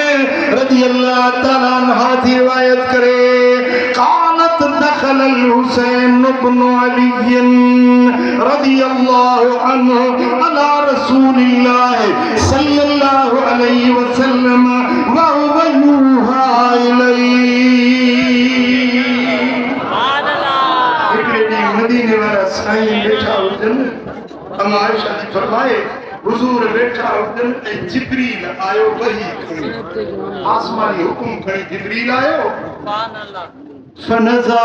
रजी अल्लाह तआला अन्हा की रिवायत करे कालत दखल अल हुसैन इब्न अली रजी अल्लाह अन्हु अला रसूलिल्लाह सल्लल्लाहु अलैहि वसल्लम व हुवा यूहा इलैहि सुभान अल्लाह। इब्ने मदीने वाला साईं बैठा हुजन अम्मा आयशा जी फरमाए हुजूर बैठा हुजन ऐ जिब्रील आयो वही आसमानी हुक्म खड़ी जिब्रील आयो सुभान अल्लाह फनज़ा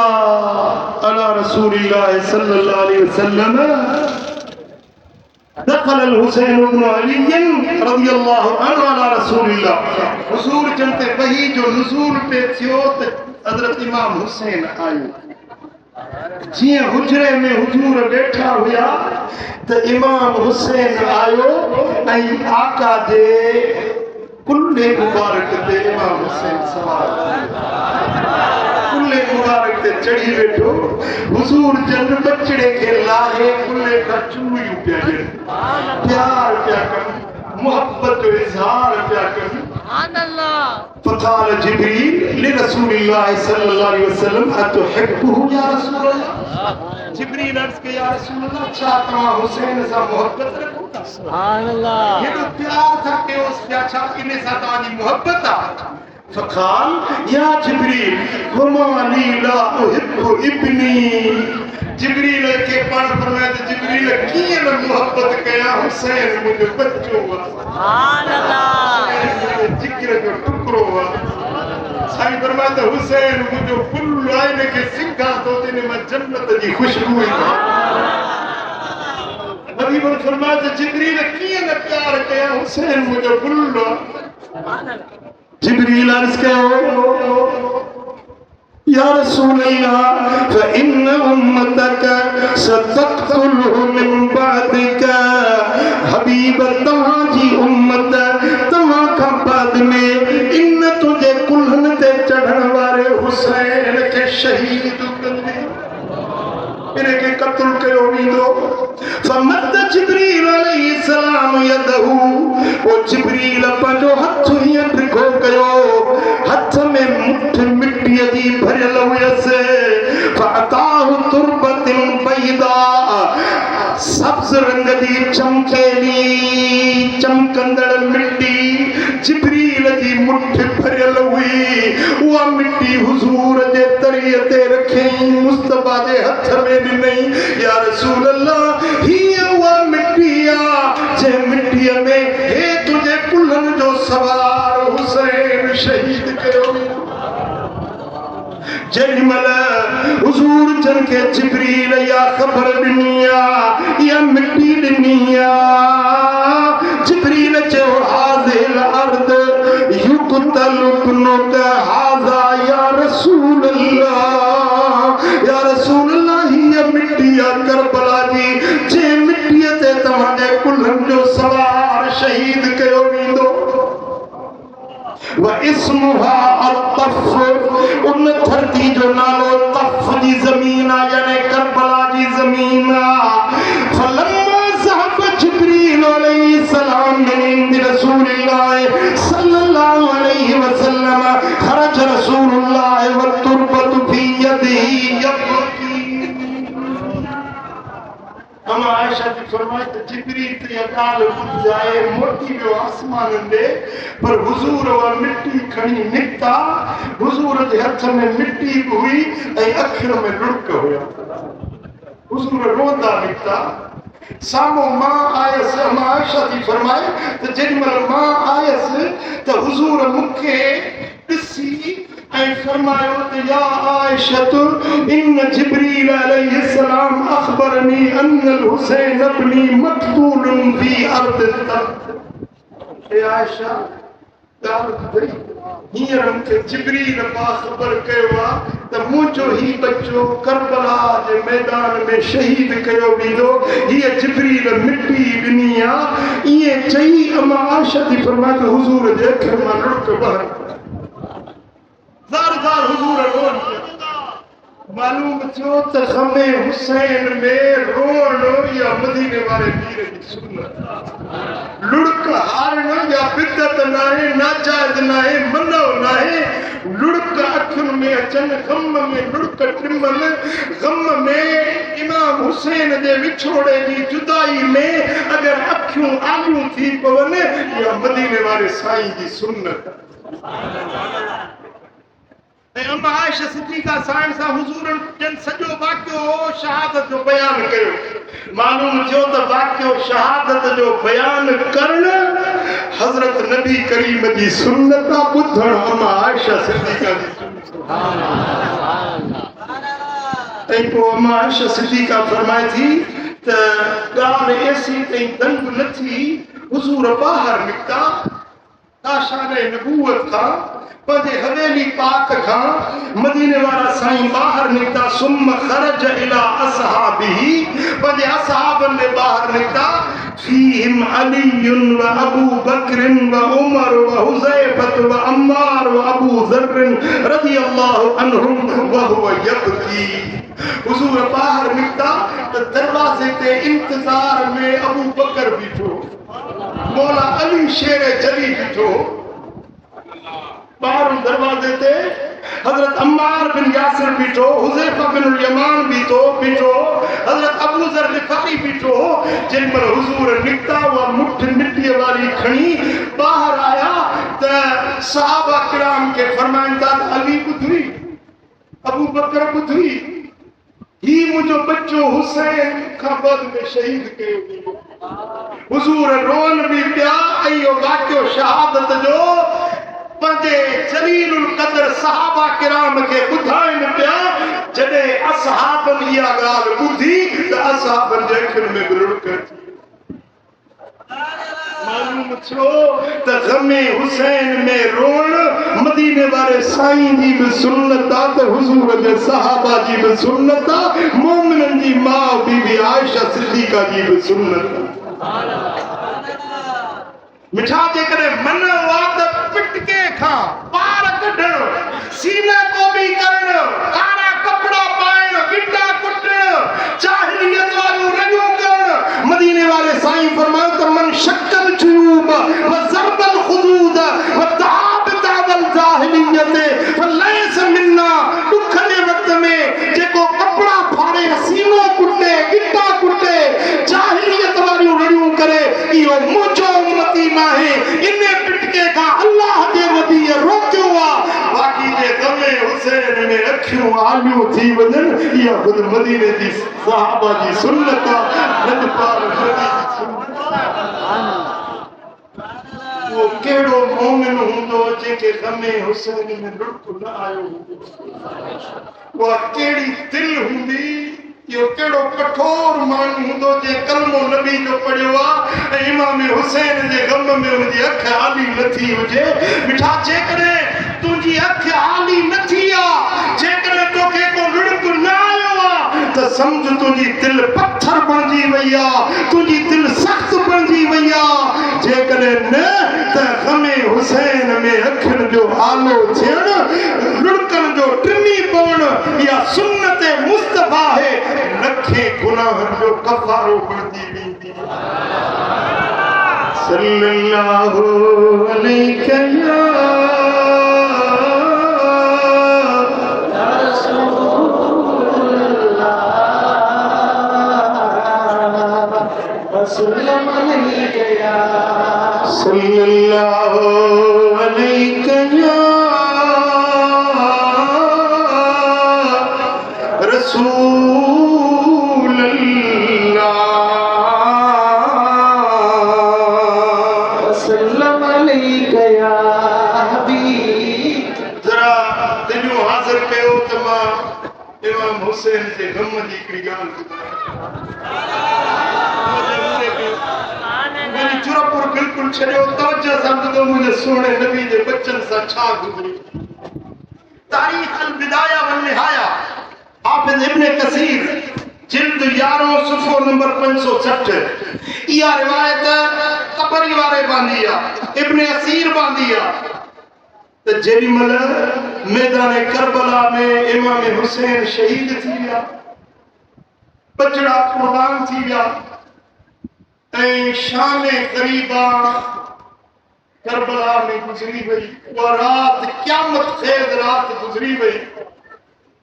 अला रसूलिल्लाह सल्लल्लाहु अलैहि वसल्लम दखल अल हुसैन इब्न अली रज़ियल्लाहु अन्हु अला रसूलिल्लाह हुजूर जंते वही जो नुज़ूल पे थियो त हज़रत इमाम हुसैन आयो जिए हुजरे में हुजूर बैठा हुआ त इमाम हुसैन आयो ऐं आका जे कुल्ले मुबारक ते इमाम हुसैन सवार कुल्ले मुबारक ते चढ़ी बैठो हुजूर जन बचड़े के लाहे कुल्ले का चूई पिया ॾियनि प्यार पिया कनि मोहब्बत जो इज़हार पिया कनि सुभान अल्लाह फक़ाल जिब्रील लिरसूलिल्लाह सल्लल्लाहु अलैहि वसल्लम अतुहिब्बुहु या रसूल अल्लाह जिब्रील अर्ज़ के या रसूल अल्लाह छा तव्हां हुसैन सां मोहब्बत रखो था सुभान अल्लाह हेॾो प्यार था कयो पिया छा इन सां तव्हांजी मोहब्बत आहे फक़ाल या जिब्रील वमा ली ला उहिब्बु इब्नी जिब्रील के पाण फरमाए त जिब्रील कीअं न मोहब्बत कया हुसैन मुंहिंजो बच्चो आहे सुभान अल्लाह जिक्र जो टुकड़ो आहे साईं फरमाए त हुसैन मुंहिंजो फुल आहे इनखे सिंघा थो इन मां जन्नत जी ख़ुशबू ईंदी नबी फरमाए त जिब्रील कीअं न प्यार कया हुसैन मुंहिंजो फुल आहे सुभान अल्लाह जिब्रील अर्ज़ कयो या रसूल अल्लाह फइन्न उम्मतक सतक़तुलहु मिन बअदिक हबीब तव्हांजी उम्मत तव्हां खां बाद में इन तुंहिंजे कुल्हनि ते चढ़ण वारे हुसैन खे शहीद कंदी इनके कत्ल कयो वेंदो फमद जिब्रील अलैहिस्सलाम यदहु ओ जिब्रील पंहिंजो हथ हीअं ढिघो कयो हथ में मुठ मिट्टीअ जी भरियल हुयसि फअताहु तुरबतिन बैदा सब्ज़ रंग जी चमकेली चमकंदड़ मिट्टी जिब्रील जी मुठ भरियल हुई उहा मिट्टी हुजूर जे तरीअ ते रखियईं मुस्तफा जे हथ में ॾिनई या रसूल अल्लाह हीअ उहा मिट्टी आहे जंहिं मिट्टीअ में हे तुंहिंजे कुल्हनि जो सवार हुसैन शहीद कयो जेॾीमहिल हुजूर जन खे जिब्रील इहा ख़बर ॾिनी आहे इहा मिट्टी ॾिनी आहे जिब्रील चयो हाज़िल अर्द युक़तल इब्नुक हाज़ा या रसूल अल्लाह हीअ मिट्टी आहे करबला जी जंहिं मिट्टीअ ते तव्हांजे कुल्हनि जो सवार शहीद कयो वेंदो व इस्मुहा अतफ उन धरती जो नालो तफ जी ज़मीन आहे यानी करबला जी ज़मीन आहे फलम्मा ज़हब जिब्रील अलैहिस्सलाम मिन इंद रसूलिल्लाह सल्लल्लाहु अलैहि वसल्लम खरज रसूलुल्लाह व तुरबतु फी यदिही यबकी अम्मा आयशा जी फरमाए त जिब्रील ते अकाल बुझाए मोटी वियो आसमान ॾे पर हुजूर उहा मिट्टी खणी निकिता हुजूर जे हथ में मिट्टी बि हुई ऐं अखियुनि में लुड़क हुया हुजूर रोंदा निकिता साम्हूं मां आयसि अम्मा आयशा जी फरमाए त जेॾीमहिल मां आयसि त हुजूर मूंखे ॾिसी ऐं फरमायो त या आयशा इन जिब्रील अलैहिस्सलाम अखबरनी अन्नल हुसैन इब्नी मक्तूलन फी अर्द तब। ए आयशा हींअर मूंखे जिब्रील पां ख़बर कयो आहे त मुंहिंजो ही बच्चो करबला जे मैदान में शहीद कयो वेंदो। हीअ जिब्रील मिटी ॾिनी आहे। ईअं चई अमा आयशा थी फरमाए त हुज़ूर जे अखियुनि मां लुड़क बहर ज़ार ज़ार हुज़ूर रोन पिया। मालूम थियो त ग़मे हुसैन में रोअण या मदीने वारे पीर जी सुन्नत। लुड़क हारण या बिदत नाहे, नाजायज़ नाहे, मनो नाहे। लुड़क अखियुनि में अचनि, ग़म में लुड़क टिमनि, ग़म में इमाम हुसैन जे विछोड़े जी जुदाई में अगर अखियूं आलियूं थी पवनि या मदीने वारे साईं जी सुन्नत। अम्मा आयशा सिद्दीक़ा साईं सां हुज़ूरन जन सॼो वाक़ियो शहादत जो बयान कयो। मालूम थियो त वाक़ियो शहादत जो बयान करणु हज़रत नबी करीम जी सुन्नत आहे। ॿुधणु अम्मा आयशा सिद्दीक़ा जी सुन्नत। ऐं पोइ अम्मा आयशा सिद्दीक़ा फरमाए थी त ॻाल्हि ऐसी ताईं दंग न थी। हुज़ूर ॿाहिरि निकिता आशाने नबूवत खां, पंहिंजे हवेली पाक खां मदीने वारा साईं ॿाहिरि निकिता। सुम्म ख़रज इला असहाबिही, पंहिंजे असहाबनि में ॿाहिरि निकिता। फीहिम अलीयुन व अबू बकरिन व उमर व हुज़ैफत व अम्मार व अबू ज़र्रिन रज़ियल्लाहु अन्हुम व हुव यब्की। हुज़ूर ॿाहिरि निकिता त दरवाज़े ते इंतज़ार में अबू बकर बीठो, मौला अली शेर जली बीठो। ॿाहिरि दरवाज़े ते हज़रत अम्मार बिन यासिर बीठो, हुज़ैफा बिन यमान बीठो, हज़रत अबू ज़र ग़िफ़ारी बीठो। जेमहिल हुज़ूर निकिता उहा मुठ मिटीअ वारी खणी ॿाहिरि आया त सहाबा किराम खे फरमाइनि था त अली ॿुधी, अबू बकर ॿुधी, ही मुंहिंजो बच्चो हुसैन खां बाद में शहीद कयो वेंदो। हुज़ूर रोअन बि पिया ऐं इहो वाक़ियो शहादत जो पंहिंजे जलीलुल क़द्र सहाबा किराम खे ॿुधाइनि पिया। जॾहिं असहाबनि इहा ॻाल्हि ॿुधी त असहाबनि जे अखियुनि में बि लुड़क अची। मालूम थियो त ग़मे हुसैन में रोअण मदीने वारे साईं जी बि सुन्नत आहे, त हुज़ूर जे सहाबा जी बि सुन्नत आहे, मोमिननि जी माउ बीबी आयशा सिद्दीक़ा जी बि सुन्नत आहे। मिठा जेकॾहिं मन हुआ त पिटके खां पार कढणु, सीने को बि करणु, कारा कपड़ा पाइणु, गिटा कुटणु, जाहिलियत वारियूं रॻियूं करणु। मदीने वारे साईं फरमायो त मन शक्कल जुयूब व ज़रबल खुदूद व ताबता वल जाहिलियत फलैस मिन्ना। दुख जे वक़्त में जेको कपड़ा फाड़े, सीनो कुटे, गिटा कुटे, जाहिलियत वारियूं रॻियूं करे, इहो मुंहिंजो उम्मती नाहे। इन पिटके खां अल्लाह जे नबी रोकियो आहे। बाक़ी जे ग़मे हुसैन में अखियूं आलियूं थी वञनि, इहा ख़ुदि मदीने जी सहाबा जी सुन्नत आहे। वो कहिड़ो मोमिन हूंदो जंहिंखे ग़मे हुसैन में लुड़क न आयो हूंदो। उहा कहिड़ी दिलि हूंदी, इहो कहिड़ो कठोर माण्हू हूंदो जे कलमो नबी जो पढ़ियो आहे ऐं इमाम हुसैन जे ग़म में हुनजी अखि आली न थी हुजे। मिठा जेकॾहिं तुंहिंजी अखि आली न थी आहे, जेकॾहिं तोखे को लुड़क न आयो आहे त सम्झ तुंहिंजी दिलि पत्थर बणिजी वई आहे, तुंहिंजी दिलि सख़्त बणिजी वई आहे। जेकॾहिं न त ग़मे हुसैन में अखियुनि जो आलो थियणु, लुड़कनि जो टिमी पवणु, इहा सुन्नत मुस्तफ़ा आहे। लखे गुनाहनि जो कफ़ारो बणिजी वेंदी। सल्लल्लाहु अलैहि सल्लल्लाहु अलैहि रसूल अल्लाह। सल्लल्लाहु अलैहि या हबीब इमाम हुसैन जे गम जी हिकिड़ी ॻाल्हि मेरी चुरपुर बिल्कुल छॾियो तवज्जो सां ॿुधो मुंहिंजे सुहिणे नबी जे बचन सां छा गुज़री तारीख़ अल बिदाया वन निहाया हाफिज़ इब्न कसीर जिल्द 11 सफ़ो नंबर 560 इहा रिवायत कबरी वारे बांधी आहे इब्न असीर बांधी आहे त जेॾीमहिल मैदान करबला में इमाम हुसैन शहीद थी विया बचड़ा कुर्बान थी विया ऐं शाम क़रीबा करबला में गुज़री वई उहा राति क़यामत ख़ेज़ राति गुज़री वई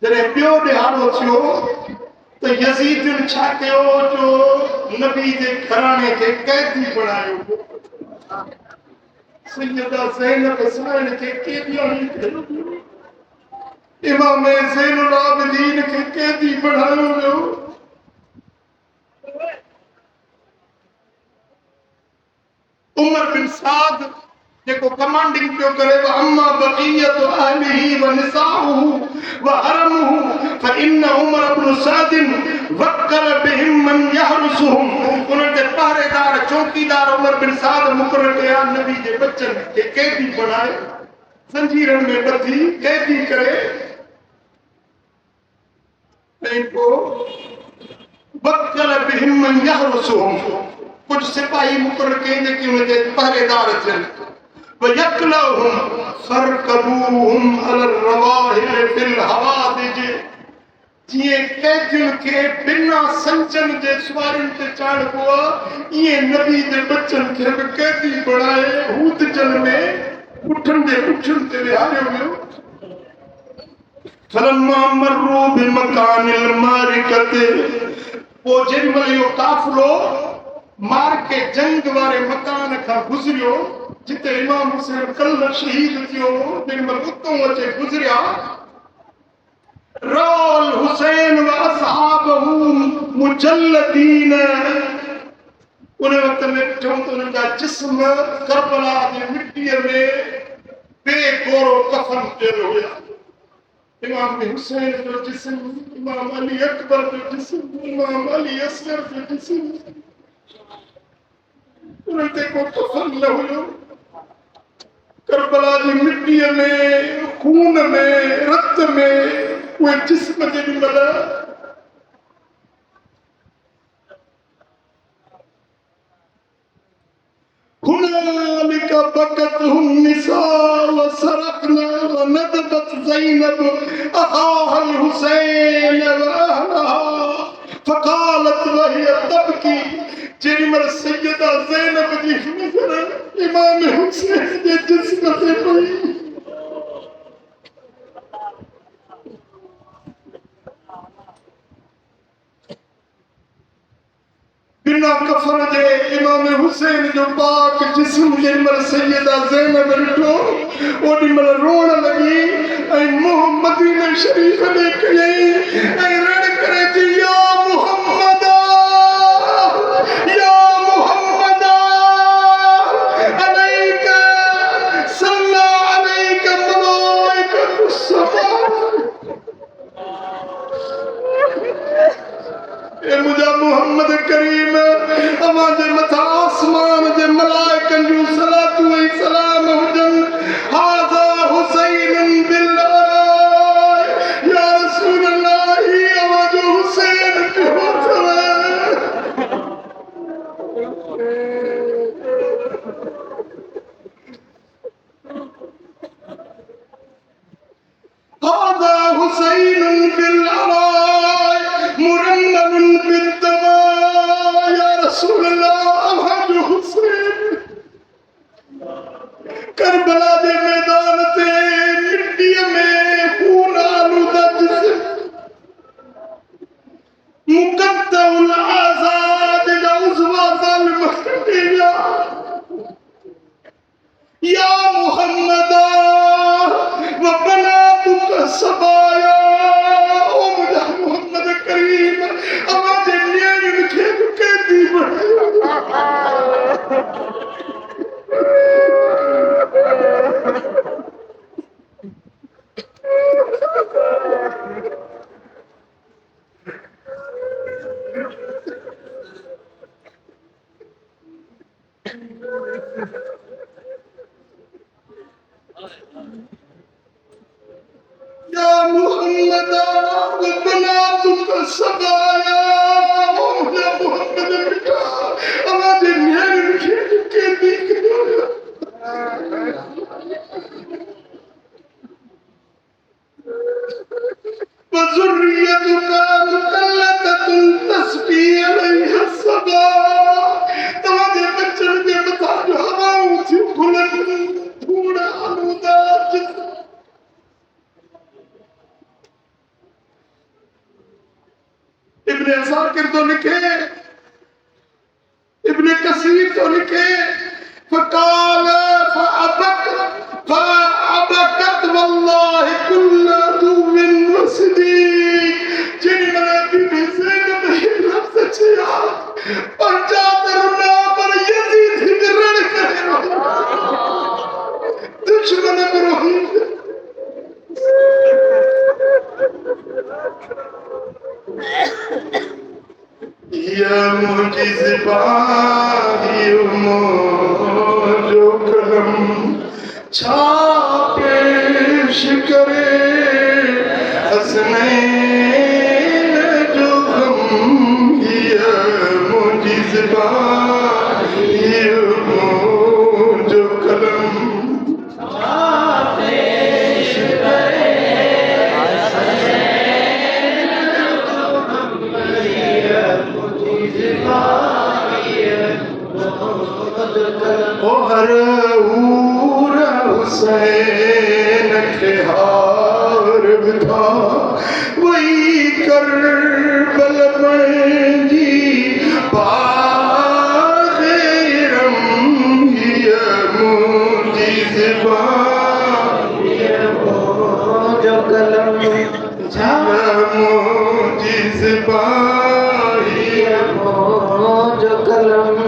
जॾहिं ॿियो ॾिहाड़ो थियो त यज़ीदन छा कयो जो नबी जे घराणे खे कैदी बणायो सैयदा ज़ैनब हुसैन खे कैदी इमाम ज़ैनुल आबिदीन खे कैदी बणायो वियो उमर बिन साद जेको कमांडिंग पियो करे अम्मा बक़ियत अहलिही व निसाउहु व हरमुहु फइन उमर इब्न साद वक्कल बिहिम मन यहरुसुहुम उनके पहरेदार चौकीदार उमर बिन साद मुकर्रर कया नबी जे बच्चन के कैदी बनाए जंजीरन में बंधी कैदी करे को वक्कल बिहिम मन यहरुसुहुम कुछ सिपाही मुकर्रर कई जेके उनके पहरेदार थियन वयकलहुम फरकबूहुम अलर रवाहिल फिल हवादिज जिए कैदियुन के बिना संचन जे सवारन ते चाढ़बो ये नबी जे बच्चन के कैदी बनाए हूद जल में उठन दे उठन ते विहारियो वियो फलम्मा मर्रू बिमकानिल मारिकत वो जेमल यो काफिलो मार के जंग वारे मकान का गुजरियो जिते इमाम हुसैन कल शहीद थियो जेमल उतो अचे गुजरिया रोल हुसैन व असहाबहु मुजल्लदीन उन वक्त में ॾिठो त उनका जिस्म करबला जी मिट्टीअ में बेगोरो कफन कयल हुया इमाम हुसैन जो जिस्म इमाम अली अकबर जो जिस्म इमाम अली असगर जो जिस्म उनते को कफन न हुयो करबला जी मिट्टीअ में खून में रत में वो जिस्म जेॾी महिल हुनालिक बकतहुम निसाअ व सरकना व नदबत ज़ैनब अखाहल हुसैन व अहलहा फकालत वहिय तबकी जेॾी महिल सैयदा ज़ैनब जी नज़र इमाम हुसैन जे जिस्म ते पई बिना कफन जे इमाम हुसैन जो पाक जिस्म जेमल सैयदा ज़ैनब ॾिठो ओॾी महिल रोअण लॻी ऐं मुंहुं मदीने शरीफ़ ॾे कयई ऐं रड़ करे चई या मुहम्मद अलैका सल्ला अलैका मलाइकतुस समा ए मुझा मोहम्मद करीम अमा जे मथा आसमान जे मलाइकन जो सलातु व सलाम हुजन हाज़ा हुसैन बिल्लाह या रसूल अल्लाह अमा जो हुसैन पियो अथव हाज़ा हुसैन बिल्लाह मुरन्नम बिद्दमा या रसूल अल्लाह अमा जो हुसैन करबला जे मैदान ते मिट्टीअ में खून आलूदा जिस्म मुक़द्दउल आज़ाद जा उज़वा ज़ालिम कटे विया या मुहम्मद व बनातुक सबाया ओ मुहम्मदा व बलातुक सगाया मुझे मोहम्मद बेटा हमारे न्याय के दिख वज़ुर्रियतुक मुकल्लतुन तस्बीह अलैहि सदा तुम्हारे बच्चों के बता जो हवाओं से बुलंद थोड़ा आलूदा इब्ने असाकिर तो लिखे इब्ने कसीर तो लिखे फकाल फअबकत वल्लाहि कुल्ला दुविन वसदीक जिन मने बीबी ज़ैनब ही लफ्ज़ छिया और जातरना पर यजीद ही रण करे दुश्मन इब्राहिम या मुजिज़बा जो कलम छापेश करे हसनैन जो गम या मुजिज़बा जो कलम छापेश करे हर हुसैन के हार बिठा वही करबल में जी बाग़रम ये मुजिज़बा जो कलम मुजिज़बा जो कलम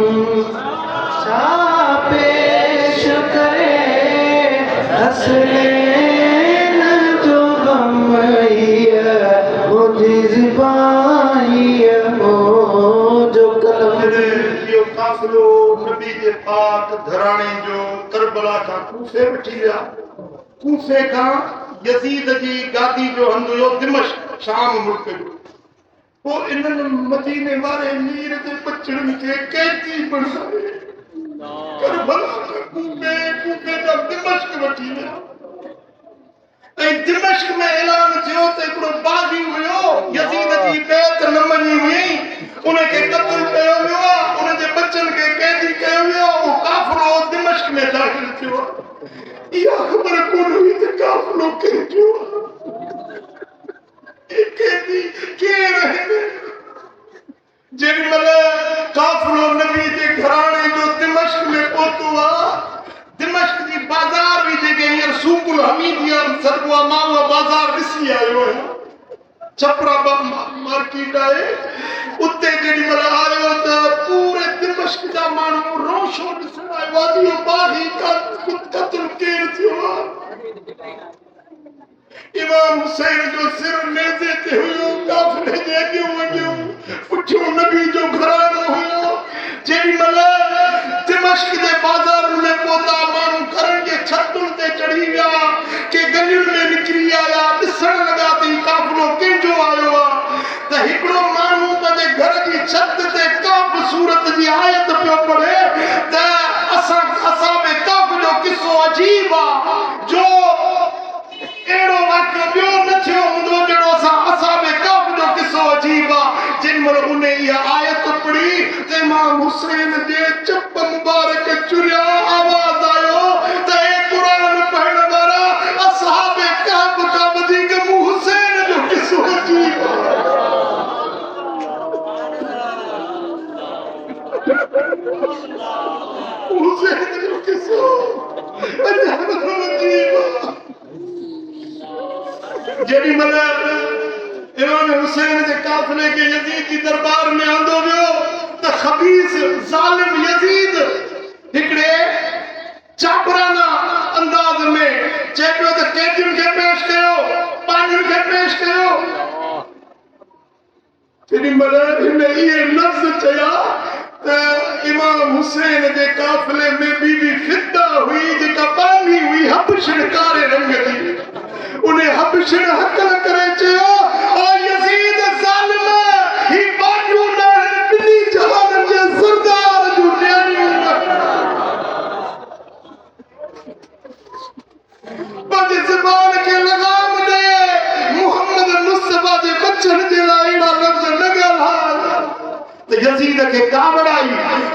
पेश करे हसनैन जो गम मुजिज़बा जो कलम यो काफ़िलो नबी के पाक धराणे जो करबला का कूफे वठी विया कूफे का यजीद जी गादी जो हंधु यो दिमश्क शाम मुल्क जो वो इन्हनि मदीने वारे मीर ते बचड़नि खे कैदी बनाए करबला कूफे जा दिमश्क वठी विया ऐं दिमश्क में ऐलान थियो त हिकिड़ो बाग़ी हुयो यजीद जी बैत न मञी हुई उनखे क़त्ल कयो वियो उन जे बचनि खे कैदी कयो वियो उहो काफ़िलो दिमश्क में दाख़िल थियो इहा ख़बर कोन हुई त काफ़िलो केरु थियो कैदी केरु आहिनि जेॾीमहिल काफ़िलो नबी जे घराणे जो दिमश्क में पहुतो आहे दिमश्क जी बाज़ार हुई जेके हींअर सूकुल हमीदिया सॾिबो आहे मां उहा बाज़ार ॾिसी आयो आहियां छपरा मार्केट आहे उते जेॾीमहिल आयो त पूरे दिमश्क जा माण्हू रोशो ॾिसण आयो आहे इहो बाग़ी क़त्ल केरु थियो आहे इमाम हुसैन जो सिर नेज़े ते हुयो काफ़िले जे अॻियों अॻियों पुठियों नबी जो घरानो हुयो जेॾीमहिल दिमश्क जे बाज़ार में पहुता माण्हू घरनि जे छतुनि ते चढ़ी विया के गलियुनि में निकिरी आया ॾिसण लॻा त ही काफ़िलो कंहिंजो आयो आहे त हिकिड़ो माण्हू पंहिंजे घर जी छत ते काफ़ सूरत जी आयत पियो पढ़े त असाबे काफ़ जो किस्सो अजीब आहे जो एड़ो वाक़ियो ॿियो न थियो हूंदो जहिड़ो असाबे काफ़ जो किस्सो अजीब आहे जेॾीमहिल उन इहा आयत पढ़ी त इमाम हुसैन जे चप मुबारक चुरिया आवाज़ आयो त हे क़ुरान पढ़ण वारा असाबे काफ़ खां वधीक मूं हुसैन जो किस्सो अजीब हुसैन जो किस्सो अजीब जेॾीमहिल इमाम हुसैन जे काफ़िले खे यजीद जी दरबार में आंदो वियो त ख़बीस ज़ालिम यजीद हिकिड़े चापराना अंदाज़ में चए पियो त कैदियुनि खे पेश कयो पाणियुनि खे पेश कयो तेॾीमहिल हिन इहे लफ़्ज़ चया त इमाम हुसैन जे काफ़िले में बीबी फिदा हुई जेका बानी हुई हबशण कारे रंग जी उन्हें हबशण हकल करे चयो यजीद के का बढ़ाई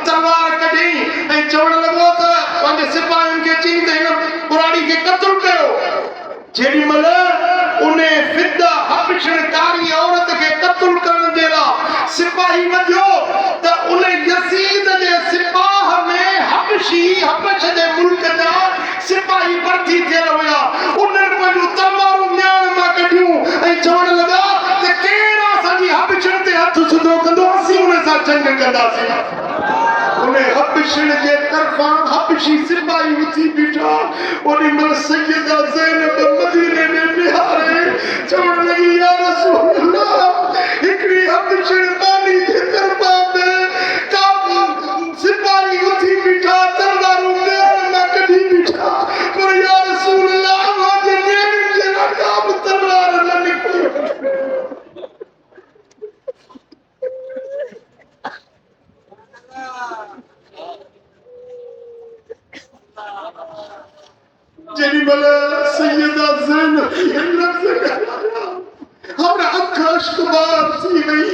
तलवार कढी ऐं चवण लॻो त पंहिंजे सिपाहियुनि खे चई त हिन कुराड़ी खे क़त्ल कयो जेॾी महिल उन फिदा हबशणकारी औरत खे क़त्ल करण जे लाइ सिपाही वधियो त उन यजीद जे सिपाह में हबश जे मुल्क जा सिपाही भर्ती थियल हुया उन्हनि पंहिंजूं तलवारूं म्यान मां कढियूं ऐं चवण लॻा त केरु असांजी हबशण ते हथ सिधो कंदो असीं उन सां जंग कंदासीं उन हबशण जे तरफ़ां हबशी सिपाही उथी बीठा ओॾी महिल सैयदा ज़ैनब मदीने में निहारे चवण लॻी या रसूल अल्लाह हिकिड़ी हबशण बानी जे तरफ़ां का सिपाही उथी बीठा तलवारूं म्यान मां कढी बीठा पर या रसूल अल्लाह मुंहिंजे नेणनि जे लाइ का बि तलवार न निकिती जेॾी महिल सैयदा ज़ैनब इहे लफ़्ज़ ॻाल्हाया हर अख अश्कबार थी वई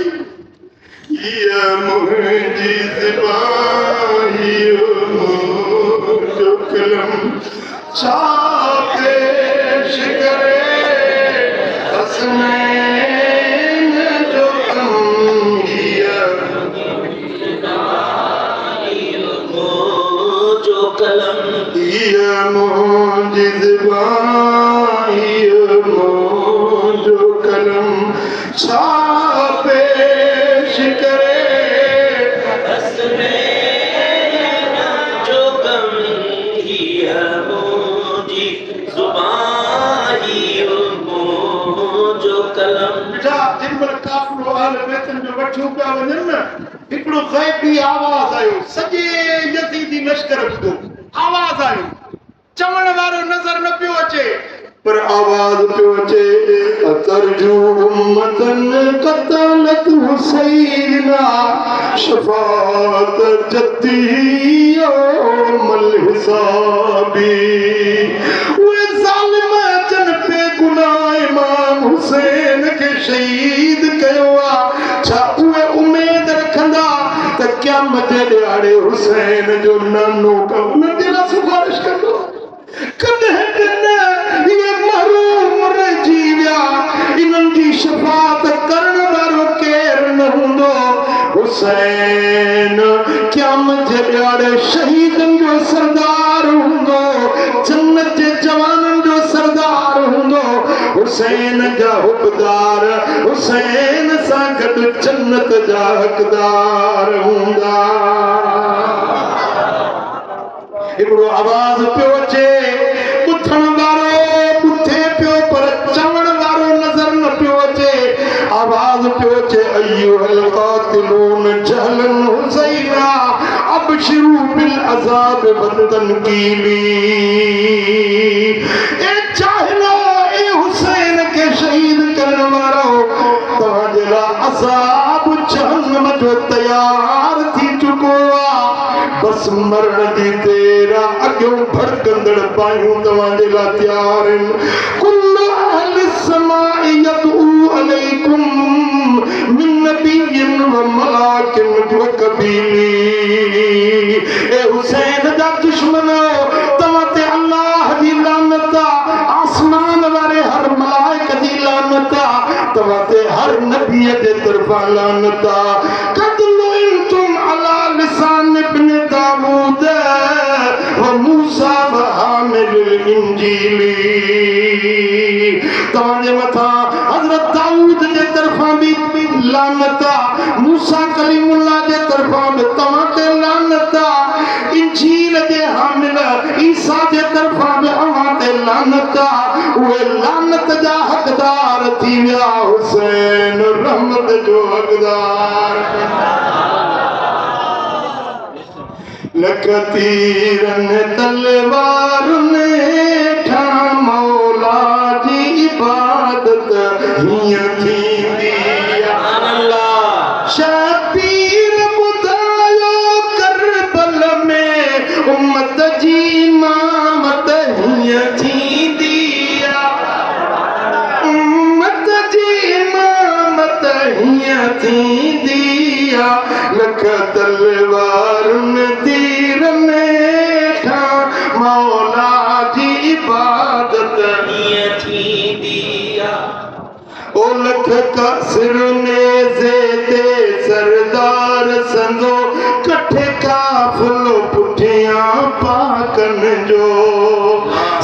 हीअ मुंहिंजी ज़बान हीअ मुंहिंजो कलम छा पेश करे हसनैन जो कम हीअ जो कलम हीअ मुंहिंजी ज़बान हीअ मुंहिंजो कलम छा पेश करे जो कम हीअ मुंहिंजी ज़ुबान हीअ मुंहिंजो कलम बेटा जिन महिल काफ़िरो आल बैतन में वठियो पिया वञनि न हिकिड़ो ग़ैबी आवाज़ आयो सॼे यज़ीदी लश्कर ॿुधो आवाज़ आयो चवण वारो नज़र न पियो अचे पर आवाज़ पियो अचे अतरजू उम्मतन क़तलत हुसैना शफाअत जद्दी यौमल हिसाबी उहे ज़ालिम अचनि पे गुनाह इमाम हुसैन खे शहीद कयो आहे छा उहे उमेद रखंदा त क़यामत जे ॾियारे हुसैन जो नानो उन्हनि जे लाइ सिफारिश कंदो कॾहिं न इहे महरूम रहिजी विया इन्हनि जी शफ़ाअत करण वारो केरु न हूंदो हुसैन क़यामत जे ॾियारे शहीदनि जो सरदार हूंदो जन्नत जे जवाननि जो सरदार हूंदो हुसैन जा हुबदार हुसैन सां गॾु जन्नत जा हक़दार हूंदा हिकिड़ो आवाज़ पियो अचे ॿुधण वारो ॿुधे पियो पर चवण वारो नज़र न पियो अचे आवाज़ पियो अचे अय्युहल क़ातिलून जहलन हुसैना अबशिरू बिल अज़ाब वतनकीली ए चाहिलो ए हुसैन के शहीद करण वारो तव्हांजे लाइ अज़ाब जहन्नम जो तयार थी चुको आहे बस मरण दी तेरा अॻियों भड़कंदड़ पायूं तव्हांजे लाइ तयार आहिनि कुल्लु अहल समाई यदू अलैकुम मिन नबिय्यिन व मलाकिन व कबीली ए हुसैन जा दुश्मनो तव्हां ते अल्लाह जी लानत आसमान वारे हर मलाइक जी लानत तव्हां ते हर नबीअ जे तरफ़ां लानत कदलो तुम अला लिसान इब्न दाऊद व मूसा व हामिल इंजीली तव्हांजे मथां हज़रत दाऊद जे तरफ़ां बि लानत मूसा कलीमुल्लाह जे तरफ़ां बि तव्हां ते लानत इंजील जे हामिल ईसा जे तरफ़ां बि अव्हां ते लानत उहे लानत जा हक़दार थी विया हुसैन रहमत जो हक़दार लख तीरनि तलवारुनि हेठां मौला जी इबादत हीअं थींदी शबीर ॿुधायो करबल में उम्मत जी इमामत हीअं थींदी उम्मत जी इमामत हीअं थींदी लख लख तलवार में तीर में ठा मौला जी इबादत हीअं थींदी आहे ओ लख का सिर नेज़े ते सरदार संदो कठे काफ़िलो पुठियां पाकन जो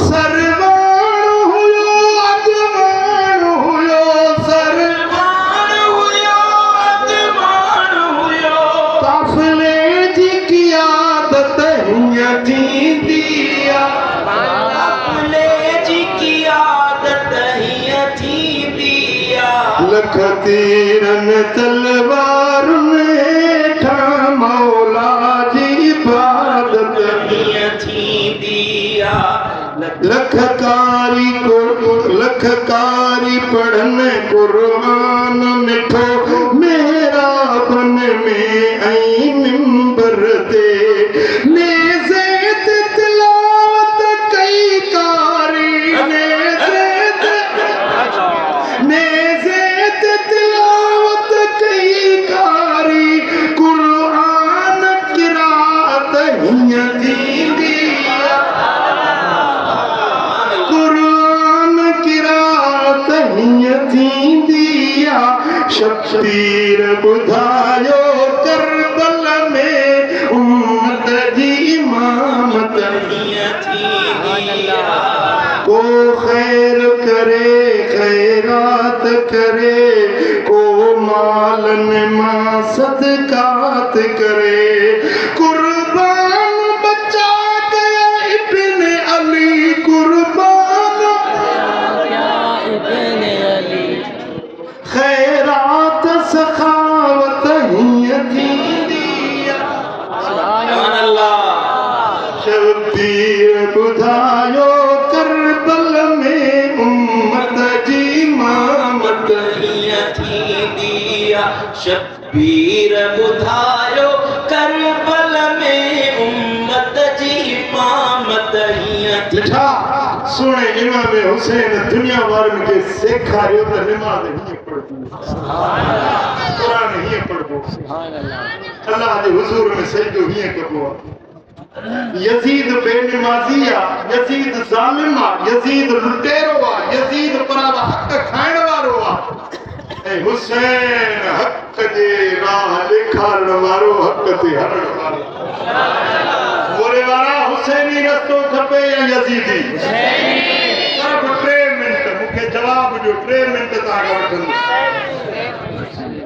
सरवान हुयो अगवान हुयो सरवान हुयो अगवान हुयो काफ़िले जी क़ियादत हीअं थींदी आहे काफ़िले जी क़ियादत हीअं थींदी आहे लख तीरन तलवारुनि हेठां मौला जी इबादत हीअं थींदी आहे लखकारी पढ़न कुरान मिठो मेरा बन में ऐं मिंबर ते नेज़े ते तिलावत कई कारी नेज़े ते तिलावत कई कारी कुरान किरात हीअं थींदी कुरान किरात हीअं थींदी शब्बीर ॿुधायो करबल में उम्मत जी इमामत हीअं थींदी आहे को खैर करे खैरात करे को मालन मां सदकात करे कुर्बान बचा गया इब्न अली कुर्बान खैरात सखावत हीअं थींदी सुभान अल्लाह शब्बीर ॿुधायो करबल में उम्मत जी इमामत हीअं थींदी आहे शब्बीर ॿुधायो करबल में उम्मत जी इमामत हीअं थी ॾिठा सुहिणे इमाम हुसैन दुनिया वारनि खे सेखारियो त निमाज़ हीअं पढ़बो क़ुरान हीअं पढ़बो अल्लाह जे हुज़ूर में सजदो हीअं कबो आहे यज़ीद बेनमाज़ी आहे यज़ीद ज़ालिम आहे यज़ीद लुटेरो आहे यज़ीद परावा हक़ खाइण वारो आहे ऐं हुसैन हक़ जे राह ॾेखारण वारो हक़ ते हलण वारो मोरे वारा हुसैनी रस्तो खपे या यज़ीदी सिर्फ़ 3 मिंट मूंखे जवाब ॾियो 3 मिंट तव्हां वठंदुसि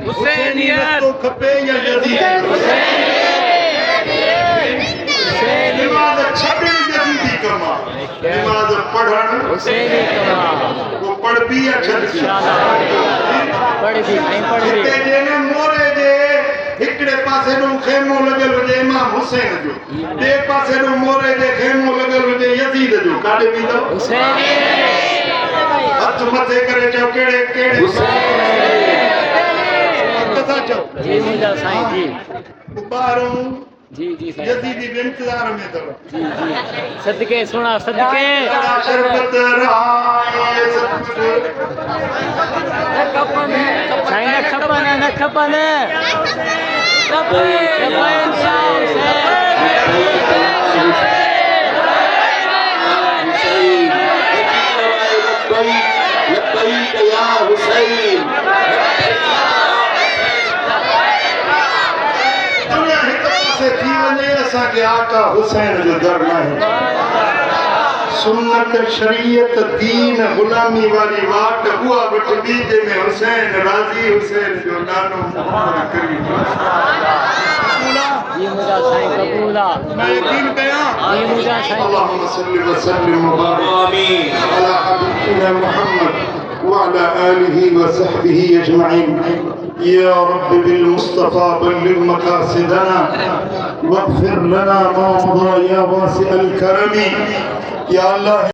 हुसैनी रस्तो खपे या यज़ीदी निमाज़ छॾण यज़ीदी कम आहे निमाज़ पढ़ण वो पढ़बी या छॾबी हिते जे न मोरे जे हिकिड़े पासे ॾों ख़ेमो लॻियल हुजे इमाम हुसैन जो ॿिए पासे ॾों मोरे जे ख़ेमो लॻियल हुजे यज़ीद जो काॾे वेंदो हथ मथे करे चओ कहिड़े कहिड़े कथा चओ जी मुंहिंजा साईं जी ॿारहं जी जी साईं यज़ीदी बि इंतज़ार में अथव जी जी सदके सुणा सदके शरबत राय साईं न खपनि न खपनि लब्बैक या हुसैन दुनिया हिक पासे थी वञे असांखे आका हुसैन जो दर नाहे सुन्नत शरीयत दीन गुलामी वारी वाट उहा वठबी जंहिंमें हुसैन राज़ी हुसैन जो नानो मुहम्मद करीम जी मुंहिंजा साईं कबूला मैं यकीन कयां जी मुंहिंजा साईं अल्लाहुम्मा सल्लि व सल्लिम व बारिक आमीन अला हबीबिना मुहम्मद وعلى آله وصحبه أجمعين يا رب بالمصطفى بلغ مقاصدنا واغفر لنا ما مضى يا واسع الكرم يا الله